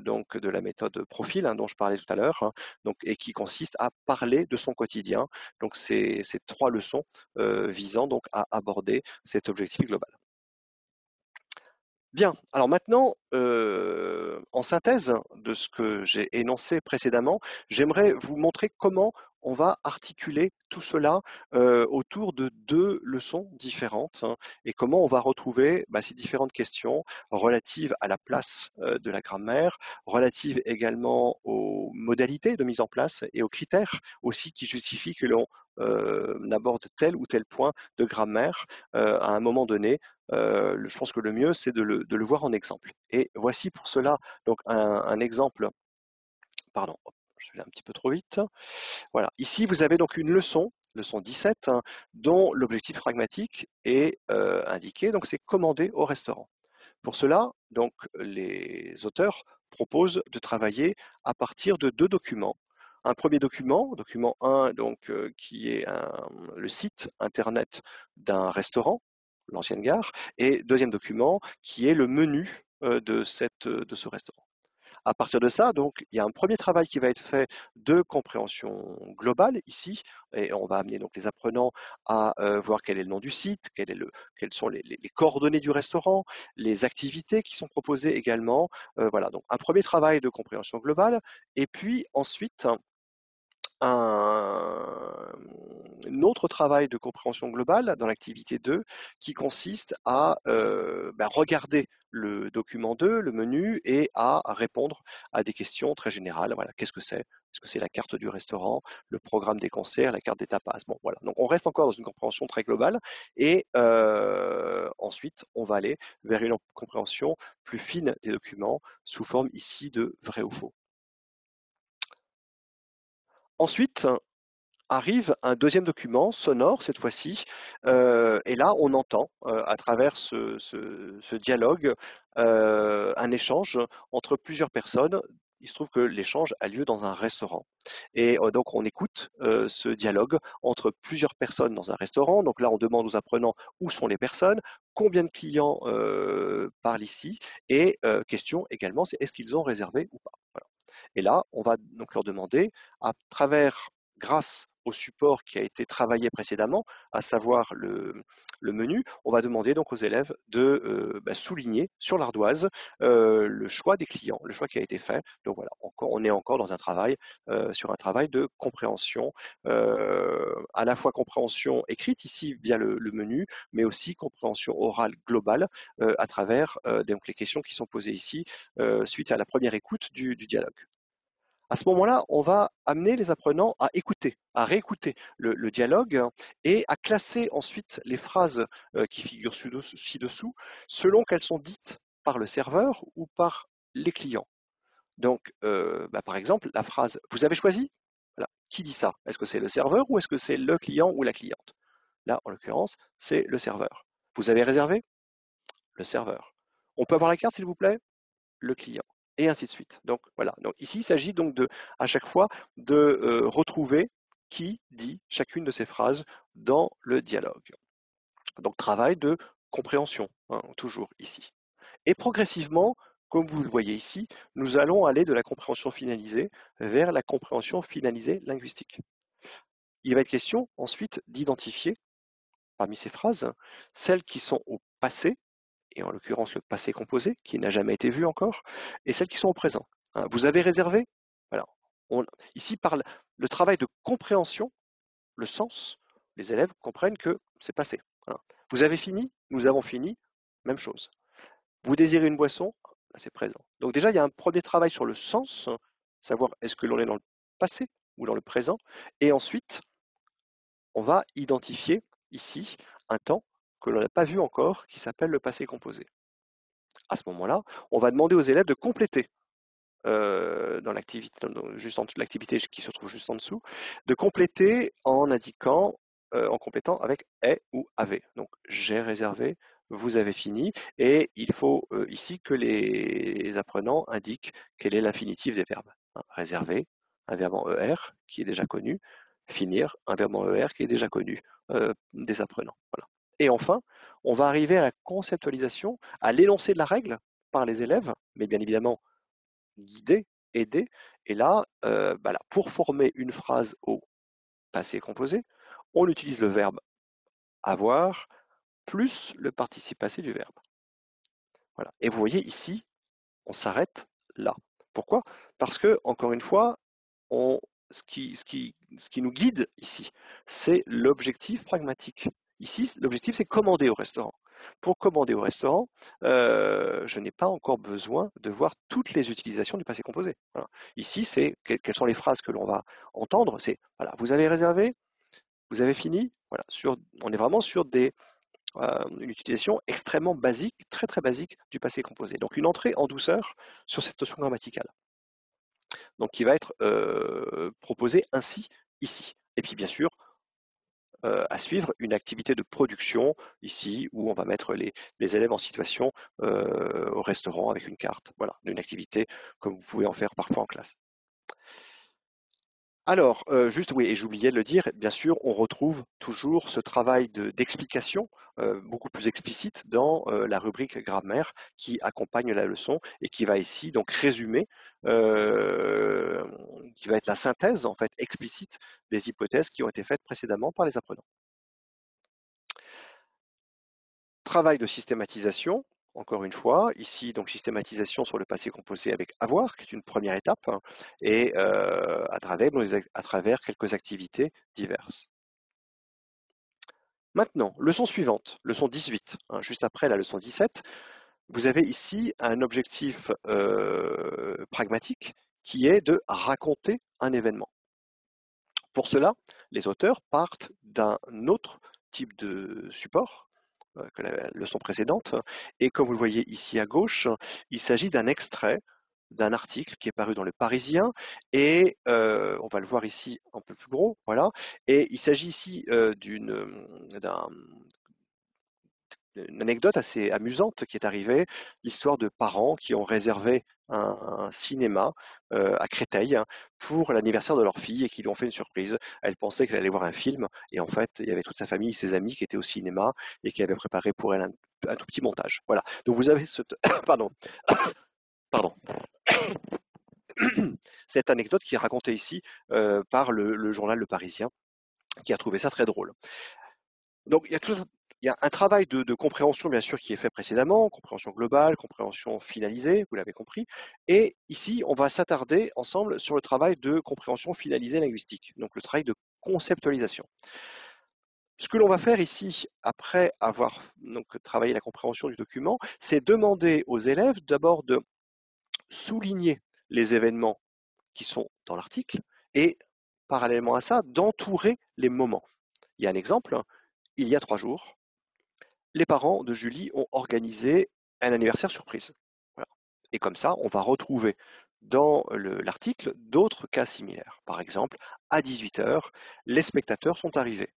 donc de la méthode profil dont je parlais tout à l'heure, donc, et qui consiste à parler de son quotidien. Donc, ces 3 leçons visant donc à aborder cet objectif global. Bien, alors maintenant, en synthèse de ce que j'ai énoncé précédemment, j'aimerais vous montrer comment on va articuler tout cela autour de 2 leçons différentes et comment on va retrouver ces différentes questions relatives à la place de la grammaire, relatives également aux modalités de mise en place et aux critères aussi qui justifient que l'on aborde tel ou tel point de grammaire à un moment donné. Je pense que le mieux, c'est de le voir en exemple. Et voici pour cela donc un exemple. Pardon, je vais aller un petit peu trop vite. Voilà, ici vous avez donc une leçon, leçon 17, dont l'objectif pragmatique est indiqué. Donc c'est commander au restaurant. Pour cela, donc les auteurs proposent de travailler à partir de 2 documents. Un premier document, document 1, donc, qui est le site internet d'un restaurant, l'ancienne gare, et deuxième document qui est le menu de ce restaurant. À partir de ça, donc, il y a un premier travail qui va être fait de compréhension globale ici, et on va amener donc les apprenants à voir quel est le nom du site, quelles sont les coordonnées du restaurant, les activités qui sont proposées également. Voilà, donc un premier travail de compréhension globale, et puis ensuite un autre travail de compréhension globale dans l'activité 2 qui consiste à regarder le document 2, le menu, et à répondre à des questions très générales. Voilà, qu'est-ce que c'est? Est-ce que c'est la carte du restaurant, le programme des concerts, la carte des tapas? Bon, voilà. Donc on reste encore dans une compréhension très globale et ensuite on va aller vers une compréhension plus fine des documents sous forme ici de vrai ou faux. Ensuite, arrive un deuxième document sonore cette fois-ci, et là on entend à travers ce dialogue un échange entre plusieurs personnes. Il se trouve que l'échange a lieu dans un restaurant. Et donc on écoute ce dialogue entre plusieurs personnes dans un restaurant. Donc là on demande aux apprenants où sont les personnes, combien de clients parlent ici, et question également, c'est est-ce qu'ils ont réservé ou pas. Voilà. Et là, on va donc leur demander, grâce au support qui a été travaillé précédemment, à savoir le menu, on va demander donc aux élèves de souligner sur l'ardoise le choix des clients, le choix qui a été fait. Donc voilà, on est encore dans un travail, sur un travail de compréhension, à la fois compréhension écrite ici via le menu, mais aussi compréhension orale globale à travers donc les questions qui sont posées ici suite à la première écoute du dialogue. À ce moment-là, on va amener les apprenants à écouter, à réécouter le dialogue et à classer ensuite les phrases qui figurent ci-dessous selon qu'elles sont dites par le serveur ou par les clients. Donc, par exemple, la phrase « Vous avez choisi ?» Voilà. Qui dit ça? Est-ce que c'est le serveur ou est-ce que c'est le client ou la cliente? Là, en l'occurrence, c'est le serveur. Vous avez réservé? Le serveur. On peut avoir la carte, s'il vous plaît? Le client, et ainsi de suite. Donc voilà. Donc ici, il s'agit donc à chaque fois de retrouver qui dit chacune de ces phrases dans le dialogue. Donc travail de compréhension, hein, toujours ici. Et progressivement, comme vous le voyez ici, nous allons aller de la compréhension finalisée vers la compréhension finalisée linguistique. Il va être question ensuite d'identifier parmi ces phrases celles qui sont au passé, et en l'occurrence le passé composé, qui n'a jamais été vu encore, et celles qui sont au présent. Hein, vous avez réservé? Voilà. Ici, par le travail de compréhension, le sens, les élèves comprennent que c'est passé. Voilà. Vous avez fini? Nous avons fini. Même chose. Vous désirez une boisson? C'est présent. Donc déjà, il y a un premier travail sur le sens, savoir est-ce que l'on est dans le passé ou dans le présent, et ensuite, on va identifier ici un temps que l'on n'a pas vu encore, qui s'appelle le passé composé. À ce moment-là, on va demander aux élèves de compléter dans l'activité, l'activité qui se trouve juste en dessous, de compléter en indiquant, en complétant avec est ou avait. Donc j'ai réservé, vous avez fini, et il faut ici que les apprenants indiquent quel est l'infinitif des verbes. Hein, réserver, un verbe en ER qui est déjà connu, finir, un verbe en ER qui est déjà connu des apprenants. Voilà. Et enfin, on va arriver à la conceptualisation, à l'énoncé de la règle par les élèves, mais bien évidemment guider, aider. Et là, pour former une phrase au passé composé, on utilise le verbe avoir plus le participe passé du verbe. Voilà. Et vous voyez ici, on s'arrête là. Pourquoi? Parce que, encore une fois, ce qui nous guide ici, c'est l'objectif pragmatique. Ici, l'objectif, c'est commander au restaurant. Pour commander au restaurant, je n'ai pas encore besoin de voir toutes les utilisations du passé composé. Voilà. Ici, c'est quelles sont les phrases que l'on va entendre. C'est voilà, vous avez réservé, vous avez fini. Voilà, on est vraiment sur une utilisation extrêmement basique, très très basique du passé composé. Donc une entrée en douceur sur cette notion grammaticale. Donc qui va être proposée ainsi ici. Et puis bien sûr, à suivre une activité de production ici où on va mettre les élèves en situation au restaurant avec une carte. Voilà, une activité comme vous pouvez en faire parfois en classe. Alors, juste oui, et j'oubliais de le dire, bien sûr, on retrouve toujours ce travail d'explication beaucoup plus explicite dans la rubrique grammaire qui accompagne la leçon et qui va ici donc résumer, qui va être la synthèse en fait explicite des hypothèses qui ont été faites précédemment par les apprenants. Travail de systématisation, encore une fois, ici donc systématisation sur le passé composé avec avoir, qui est une première étape, hein, et à travers quelques activités diverses. Maintenant, leçon suivante, leçon 18, hein, juste après la leçon 17, vous avez ici un objectif pragmatique qui est de raconter un événement. Pour cela, les auteurs partent d'un autre type de support que la leçon précédente. Et comme vous le voyez ici à gauche, il s'agit d'un extrait d'un article qui est paru dans Le Parisien et on va le voir ici un peu plus gros, voilà. Et il s'agit ici d'une anecdote assez amusante qui est arrivée, l'histoire de parents qui ont réservé un cinéma à Créteil pour l'anniversaire de leur fille et qui lui ont fait une surprise. Elle pensait qu'elle allait voir un film et en fait, il y avait toute sa famille, ses amis qui étaient au cinéma et qui avaient préparé pour elle un tout petit montage. Voilà. Donc vous avez pardon, pardon. Cette anecdote qui est racontée ici par le journal Le Parisien, qui a trouvé ça très drôle. Donc il y a un travail de compréhension bien sûr qui est fait précédemment, compréhension globale, compréhension finalisée, vous l'avez compris. Et ici, on va s'attarder ensemble sur le travail de compréhension finalisée linguistique, donc le travail de conceptualisation. Ce que l'on va faire ici, après avoir donc travaillé la compréhension du document, c'est demander aux élèves d'abord de souligner les événements qui sont dans l'article et parallèlement à ça, d'entourer les moments. Il y a un exemple, il y a 3 jours, les parents de Julie ont organisé un anniversaire surprise. Voilà. Et comme ça, on va retrouver dans l'article d'autres cas similaires. Par exemple, à 18h, les spectateurs sont arrivés.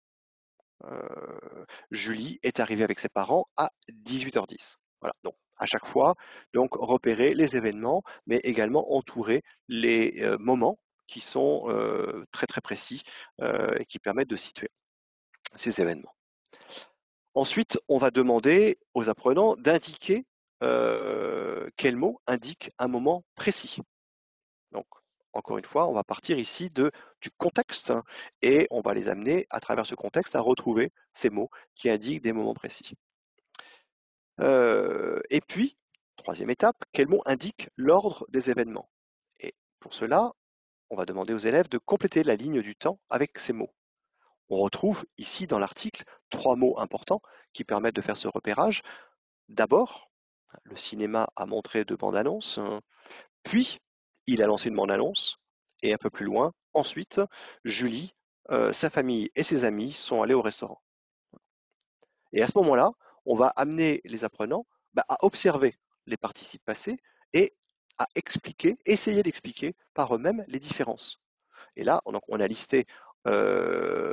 Julie est arrivée avec ses parents à 18h10. Voilà. Donc, à chaque fois, donc, repérer les événements, mais également entourer les moments qui sont très très précis et qui permettent de situer ces événements. Ensuite, on va demander aux apprenants d'indiquer quel mot indique un moment précis. Donc, encore une fois, on va partir ici du contexte et on va les amener à travers ce contexte à retrouver ces mots qui indiquent des moments précis. Et puis, troisième étape, quel mot indique l'ordre des événements? Et pour cela, on va demander aux élèves de compléter la ligne du temps avec ces mots. On retrouve ici dans l'article 3 mots importants qui permettent de faire ce repérage. D'abord, le cinéma a montré 2 bandes-annonces, puis il a lancé une bande-annonce, et un peu plus loin, ensuite, Julie, sa famille et ses amis sont allés au restaurant. Et à ce moment-là, on va amener les apprenants à observer les participes passés et à essayer d'expliquer par eux-mêmes les différences. Et là, on a listé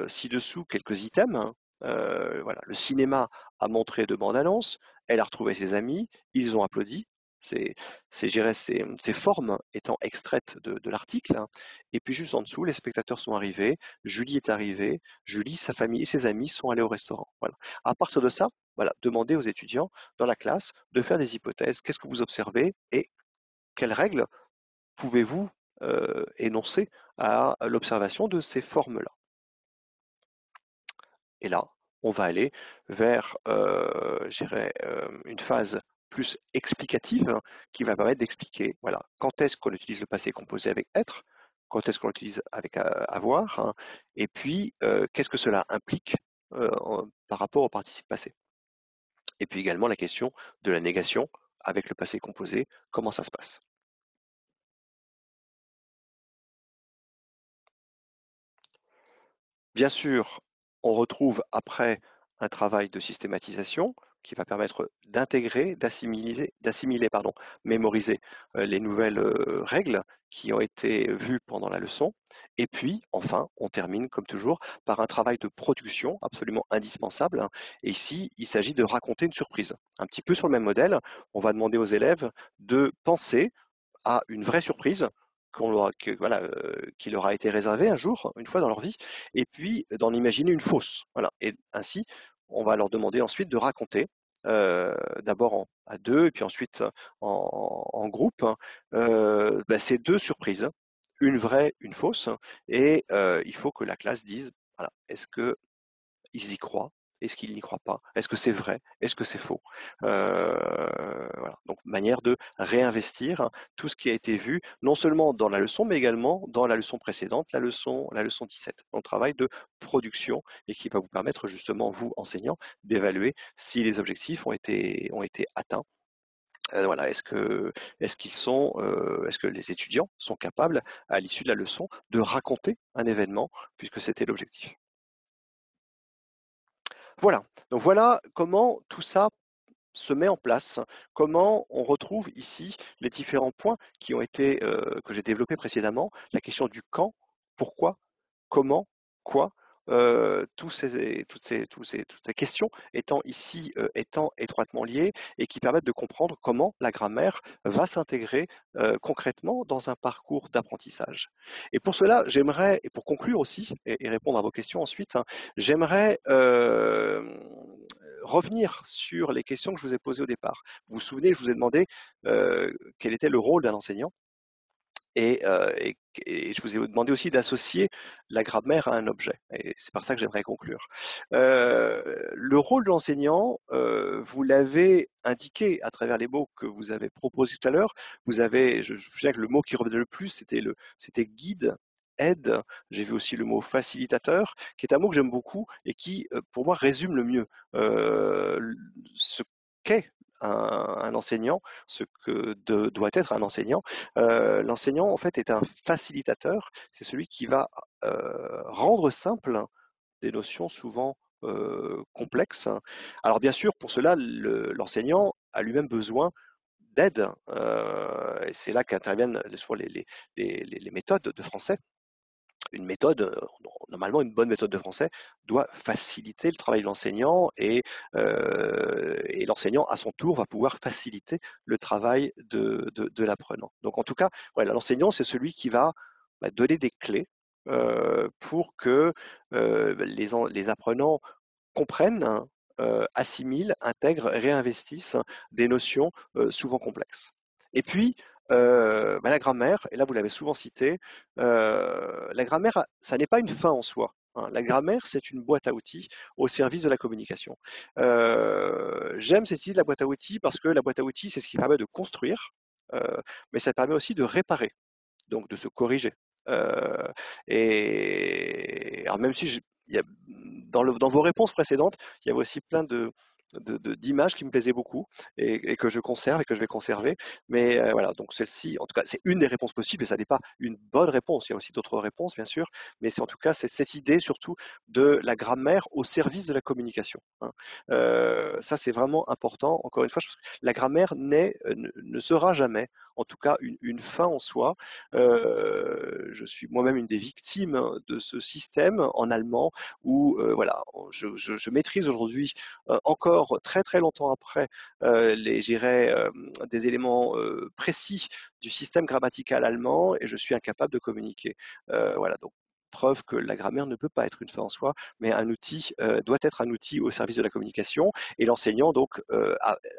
ci-dessous quelques items. Voilà, le cinéma a montré 2 bandes-annonces, elle a retrouvé ses amis, ils ont applaudi. Ces formes étant extraites de l'article. Et puis juste en dessous, les spectateurs sont arrivés, Julie est arrivée, Julie, sa famille et ses amis sont allés au restaurant. Voilà. À partir de ça, voilà, demandez aux étudiants dans la classe de faire des hypothèses. Qu'est-ce que vous observez et quelles règles pouvez-vous énoncer à l'observation de ces formes-là? Et là, on va aller vers, une phase plus explicative qui va permettre d'expliquer, voilà, quand est-ce qu'on utilise le passé composé avec être, quand est-ce qu'on l'utilise avec avoir, hein, et puis qu'est-ce que cela implique par rapport au participe passé. Et puis également la question de la négation avec le passé composé, comment ça se passe. Bien sûr, on retrouve après un travail de systématisation qui va permettre d'intégrer, d'assimiler, mémoriser les nouvelles règles qui ont été vues pendant la leçon. Et puis, enfin, on termine, comme toujours, par un travail de production absolument indispensable. Et ici, il s'agit de raconter une surprise. Un petit peu sur le même modèle, on va demander aux élèves de penser à une vraie surprise qui leur a été réservée un jour, une fois dans leur vie, et puis d'en imaginer une fausse. Voilà. Et ainsi, on va leur demander ensuite de raconter, d'abord à 2, et puis ensuite en groupe, ces 2 surprises, une vraie, une fausse, et il faut que la classe dise, voilà, est-ce que ils y croient? Est-ce qu'ils n'y croient pas? Est-ce que c'est vrai? Est-ce que c'est faux? Voilà. Donc, manière de réinvestir tout ce qui a été vu, non seulement dans la leçon, mais également dans la leçon précédente, la leçon 17. Donc, travail de production et qui va vous permettre justement, vous, enseignants, d'évaluer si les objectifs ont été atteints. Voilà, est-ce que les étudiants sont capables, à l'issue de la leçon, de raconter un événement, puisque c'était l'objectif. Voilà, donc voilà comment tout ça se met en place, comment on retrouve ici les différents points qui ont été, que j'ai développés précédemment, la question du quand, pourquoi, comment, quoi, toutes ces questions étant ici étant étroitement liées et qui permettent de comprendre comment la grammaire va s'intégrer concrètement dans un parcours d'apprentissage. Et pour cela, j'aimerais, et pour conclure aussi, et répondre à vos questions ensuite, hein, j'aimerais revenir sur les questions que je vous ai posées au départ. Vous vous souvenez, je vous ai demandé quel était le rôle d'un enseignant et je vous ai demandé aussi d'associer la grammaire à un objet. Et c'est par ça que j'aimerais conclure. Le rôle de l'enseignant, vous l'avez indiqué à travers les mots que vous avez proposés tout à l'heure. Vous avez, je me souviens que le mot qui revenait le plus, c'était guide, aide. J'ai vu aussi le mot facilitateur, qui est un mot que j'aime beaucoup et qui, pour moi, résume le mieux ce qu'est un enseignant, ce que doit être un enseignant. L'enseignant, en fait, est un facilitateur. C'est celui qui va rendre simple des notions souvent complexes. Alors bien sûr, pour cela, l'enseignant a lui-même besoin d'aide. Et c'est là qu'interviennent souvent les méthodes de français. Une méthode, normalement une bonne méthode de français, doit faciliter le travail de l'enseignant et l'enseignant à son tour va pouvoir faciliter le travail de l'apprenant. Donc en tout cas, voilà, l'enseignant c'est celui qui va donner des clés pour que les apprenants comprennent, assimilent, intègrent, réinvestissent des notions souvent complexes. Et puis, la grammaire, et là vous l'avez souvent cité, la grammaire, ça n'est pas une fin en soi. Hein. La grammaire, c'est une boîte à outils au service de la communication. J'aime cette idée de la boîte à outils parce que la boîte à outils, c'est ce qui permet de construire, mais ça permet aussi de réparer, donc de se corriger. Et alors même si il y a, dans vos réponses précédentes, il y avait aussi plein d'images qui me plaisaient beaucoup et que je conserve et que je vais conserver. Mais voilà, donc celle-ci, en tout cas, c'est une des réponses possibles et ça n'est pas une bonne réponse. Il y a aussi d'autres réponses, bien sûr, mais c'est en tout cas c'est cette idée surtout de la grammaire au service de la communication. Hein. Ça, c'est vraiment important. Encore une fois, je pense que la grammaire ne sera jamais, en tout cas, une fin en soi. Je suis moi-même une des victimes de ce système en allemand où voilà, je maîtrise aujourd'hui encore très très longtemps après des éléments précis du système grammatical allemand et je suis incapable de communiquer. Voilà, donc preuve que la grammaire ne peut pas être une fin en soi, mais un outil doit être un outil au service de la communication. Et l'enseignant donc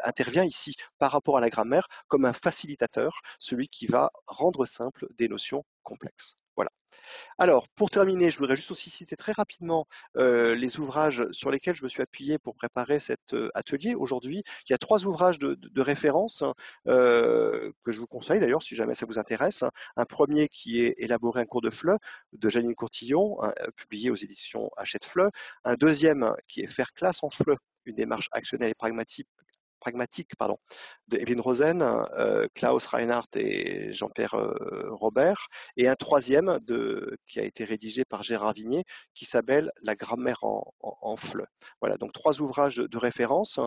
intervient ici par rapport à la grammaire comme un facilitateur, celui qui va rendre simple des notions complexes. Voilà. Alors, pour terminer, je voudrais juste aussi citer très rapidement les ouvrages sur lesquels je me suis appuyé pour préparer cet atelier aujourd'hui. Il y a 3 ouvrages de référence que je vous conseille d'ailleurs si jamais ça vous intéresse. Un premier qui est Élaborer un cours de FLE de Janine Courtillon, publié aux éditions Hachette FLE. Un deuxième qui est Faire classe en FLE, une démarche actionnelle et pragmatique de Evelyne Rosen, Klaus Reinhardt et Jean-Pierre Robert, et un troisième qui a été rédigé par Gérard Vignier qui s'appelle La grammaire en FLE. Voilà, donc 3 ouvrages de référence,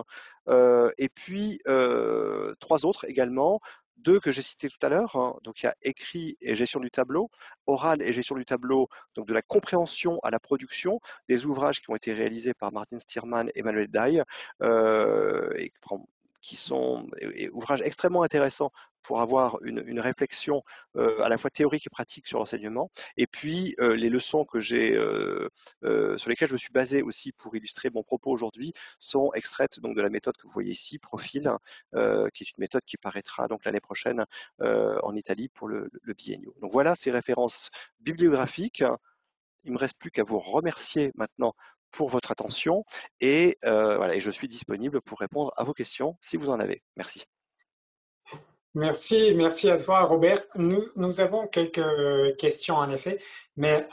et puis 3 autres également. 2 que j'ai cités tout à l'heure, hein. Donc il y a écrit et gestion du tableau, oral et gestion du tableau, donc de la compréhension à la production, des ouvrages qui ont été réalisés par Martin Stierman et Manuel Daille, qui sont ouvrages extrêmement intéressants pour avoir une réflexion à la fois théorique et pratique sur l'enseignement. Et puis les leçons que sur lesquelles je me suis basé aussi pour illustrer mon propos aujourd'hui sont extraites donc de la méthode que vous voyez ici, Profil, qui est une méthode qui paraîtra donc l'année prochaine en Italie pour le biennio. Donc voilà ces références bibliographiques. Il ne me reste plus qu'à vous remercier maintenant pour votre attention et voilà, et je suis disponible pour répondre à vos questions si vous en avez. Merci. Merci à toi, Robert. Nous avons quelques questions en effet, mais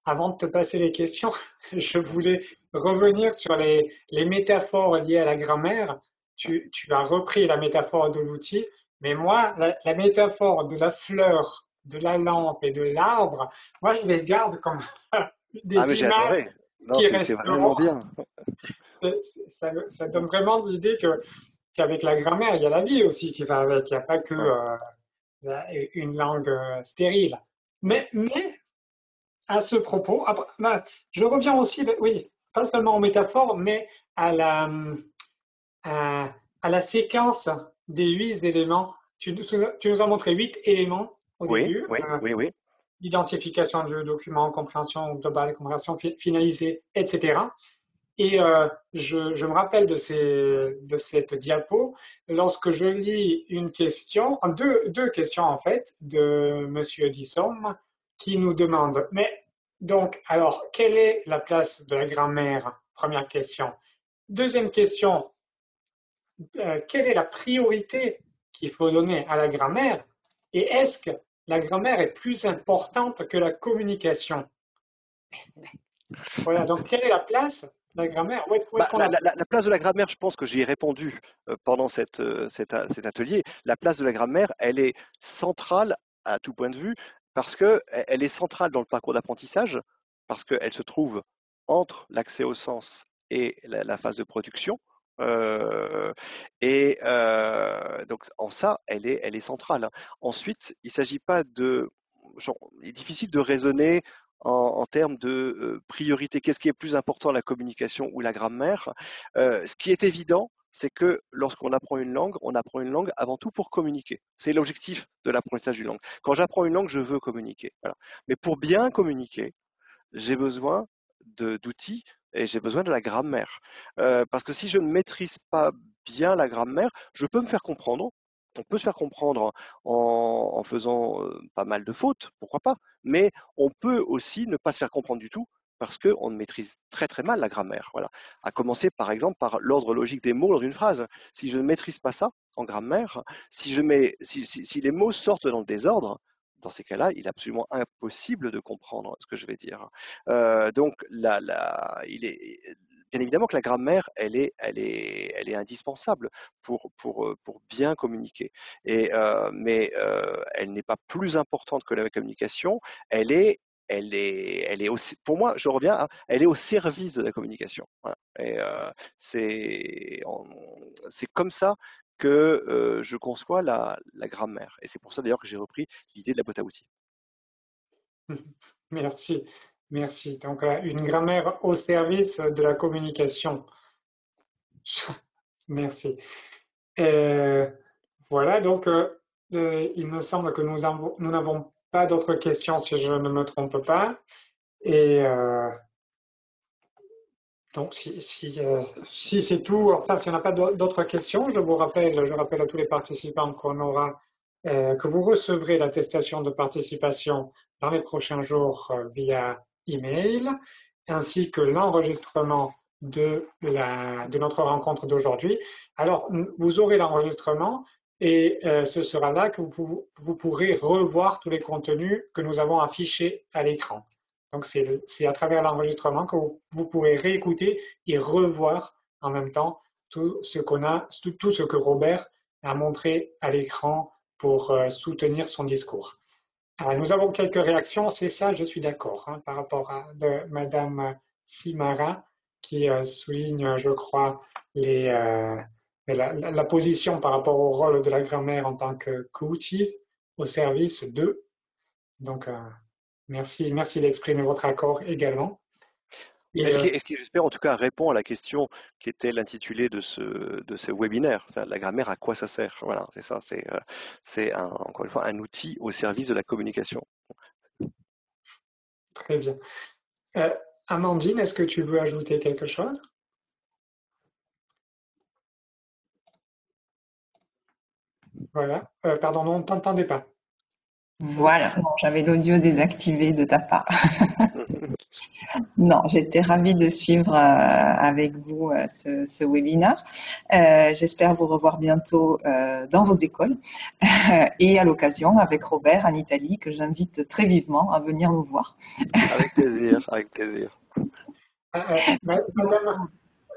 avant de te passer les questions, je voulais revenir sur les métaphores liées à la grammaire. Tu as repris la métaphore de l'outil, mais moi, la métaphore de la fleur, de la lampe et de l'arbre, moi, je les garde comme des j'ai images adoré. Non, qui c'est vraiment resteront. bien. Ça donne vraiment l'idée que qu'avec la grammaire, il y a la vie aussi qui va avec. Il n'y a pas que Ouais. une langue stérile. Mais à ce propos, je reviens aussi, oui, pas seulement aux métaphores, mais à à, à la séquence des 8 éléments. Tu nous as montré 8 éléments au Oui, début. oui, oui, oui. Identification du document, compréhension globale, compréhension finalisée, etc. Et je me rappelle de cette diapo lorsque je lis une question, deux questions en fait, de Monsieur Dissom qui nous demande, mais donc, alors, quelle est la place de la grammaire? Première question. Deuxième question, quelle est la priorité qu'il faut donner à la grammaire? Et est-ce que la grammaire est plus importante que la communication? Voilà, donc quelle est la place de la grammaire? Où est-ce Bah, qu'on la... la place de la grammaire, je pense que j'y ai répondu pendant cet atelier. La place de la grammaire, elle est centrale à tout point de vue parce qu'elle est centrale dans le parcours d'apprentissage, parce qu'elle se trouve entre l'accès au sens et la phase de production. Euh, donc en ça, elle est centrale, hein. Ensuite, il ne s'agit pas de... il est difficile de raisonner en termes de priorité. Qu'est-ce qui est plus important, la communication ou la grammaire? Ce qui est évident, c'est que lorsqu'on apprend une langue, on apprend une langue avant tout pour communiquer. C'est l'objectif de l'apprentissage d'une langue. Quand j'apprends une langue, je veux communiquer. Voilà. Mais pour bien communiquer, j'ai besoin d'outils et j'ai besoin de la grammaire. Parce que si je ne maîtrise pas bien la grammaire, je peux me faire comprendre. On peut se faire comprendre en faisant pas mal de fautes, pourquoi pas, mais on peut aussi ne pas se faire comprendre du tout parce qu'on maîtrise très très mal la grammaire. Voilà. À commencer par exemple par l'ordre logique des mots dans une phrase. Si je ne maîtrise pas ça en grammaire, si les mots sortent dans le désordre, dans ces cas-là, il est absolument impossible de comprendre ce que je vais dire. Donc, il est bien évidemment que la grammaire, elle est indispensable pour bien communiquer. Elle n'est pas plus importante que la communication. Elle est, elle est aussi, pour moi, je reviens, elle est au service de la communication. Voilà. C'est, c'est comme ça que je conçois la grammaire. Et c'est pour ça d'ailleurs que j'ai repris l'idée de la boîte à outils. Merci, merci. Donc, une grammaire au service de la communication. Merci. Euh, voilà, donc, il me semble que nous n'avons pas d'autres questions si je ne me trompe pas. Et donc, si c'est tout, enfin, s'il n'y en a pas d'autres questions, je rappelle à tous les participants que vous recevrez l'attestation de participation dans les prochains jours via email, ainsi que l'enregistrement de notre rencontre d'aujourd'hui. Alors, vous aurez l'enregistrement et ce sera là que vous pourrez revoir tous les contenus que nous avons affichés à l'écran. Donc, c'est à travers l'enregistrement que vous pourrez réécouter et revoir en même temps tout ce tout ce que Robert a montré à l'écran pour soutenir son discours. Alors, nous avons quelques réactions, c'est ça, je suis d'accord, hein, par rapport à de Madame Simara qui souligne, je crois, la position par rapport au rôle de la grammaire en tant qu'outil au service d'eux. Donc, merci, merci d'exprimer votre accord également. Et, Est-ce qui, j'espère, en tout cas, répond à la question qui était l'intitulé de ce webinaire. La grammaire, à quoi ça sert? Voilà, c'est ça. C'est encore une fois un outil au service de la communication. très bien. Euh, Amandine, est-ce que tu veux ajouter quelque chose? Voilà. Pardon, non, on ne t'entendait pas. Voilà, bon, j'avais l'audio désactivé de ta part. Non, j'étais ravie de suivre avec vous ce webinaire. J'espère vous revoir bientôt dans vos écoles et à l'occasion avec Robert en Italie, que j'invite très vivement à venir nous voir. Avec plaisir, avec plaisir.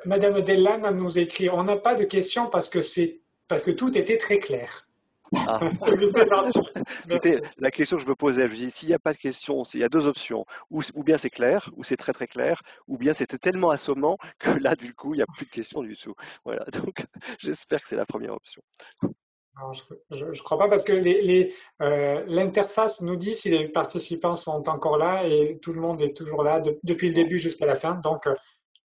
Madame Dellan nous écrit, on n'a pas de questions parce que tout était très clair. Ah. C'est parti. C'était Merci. la question que je me posais. Je me dis, s'il n'y a pas de question, s'il y a deux options, ou bien c'est clair, ou c'est très très clair, ou bien c'était tellement assommant que là, du coup, il n'y a plus de questions du tout. Voilà, donc j'espère que c'est la première option. Non, je crois pas parce que l'interface nous dit si les participants sont encore là et tout le monde est toujours là depuis le début jusqu'à la fin. Donc,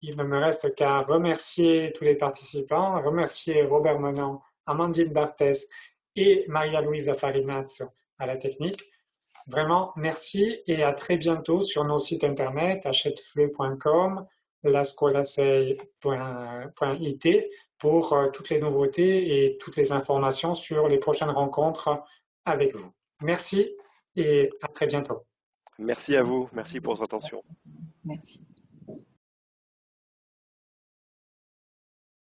il ne me reste qu'à remercier tous les participants, remercier Robert Menant, Amandine Barthès et Maria-Louisa Farinazzo à la technique. Vraiment, merci et à très bientôt sur nos sites internet achetefleu.com, lascolasei.it pour toutes les nouveautés et toutes les informations sur les prochaines rencontres avec vous. Merci et à très bientôt. Merci à vous. Merci pour votre attention. Merci.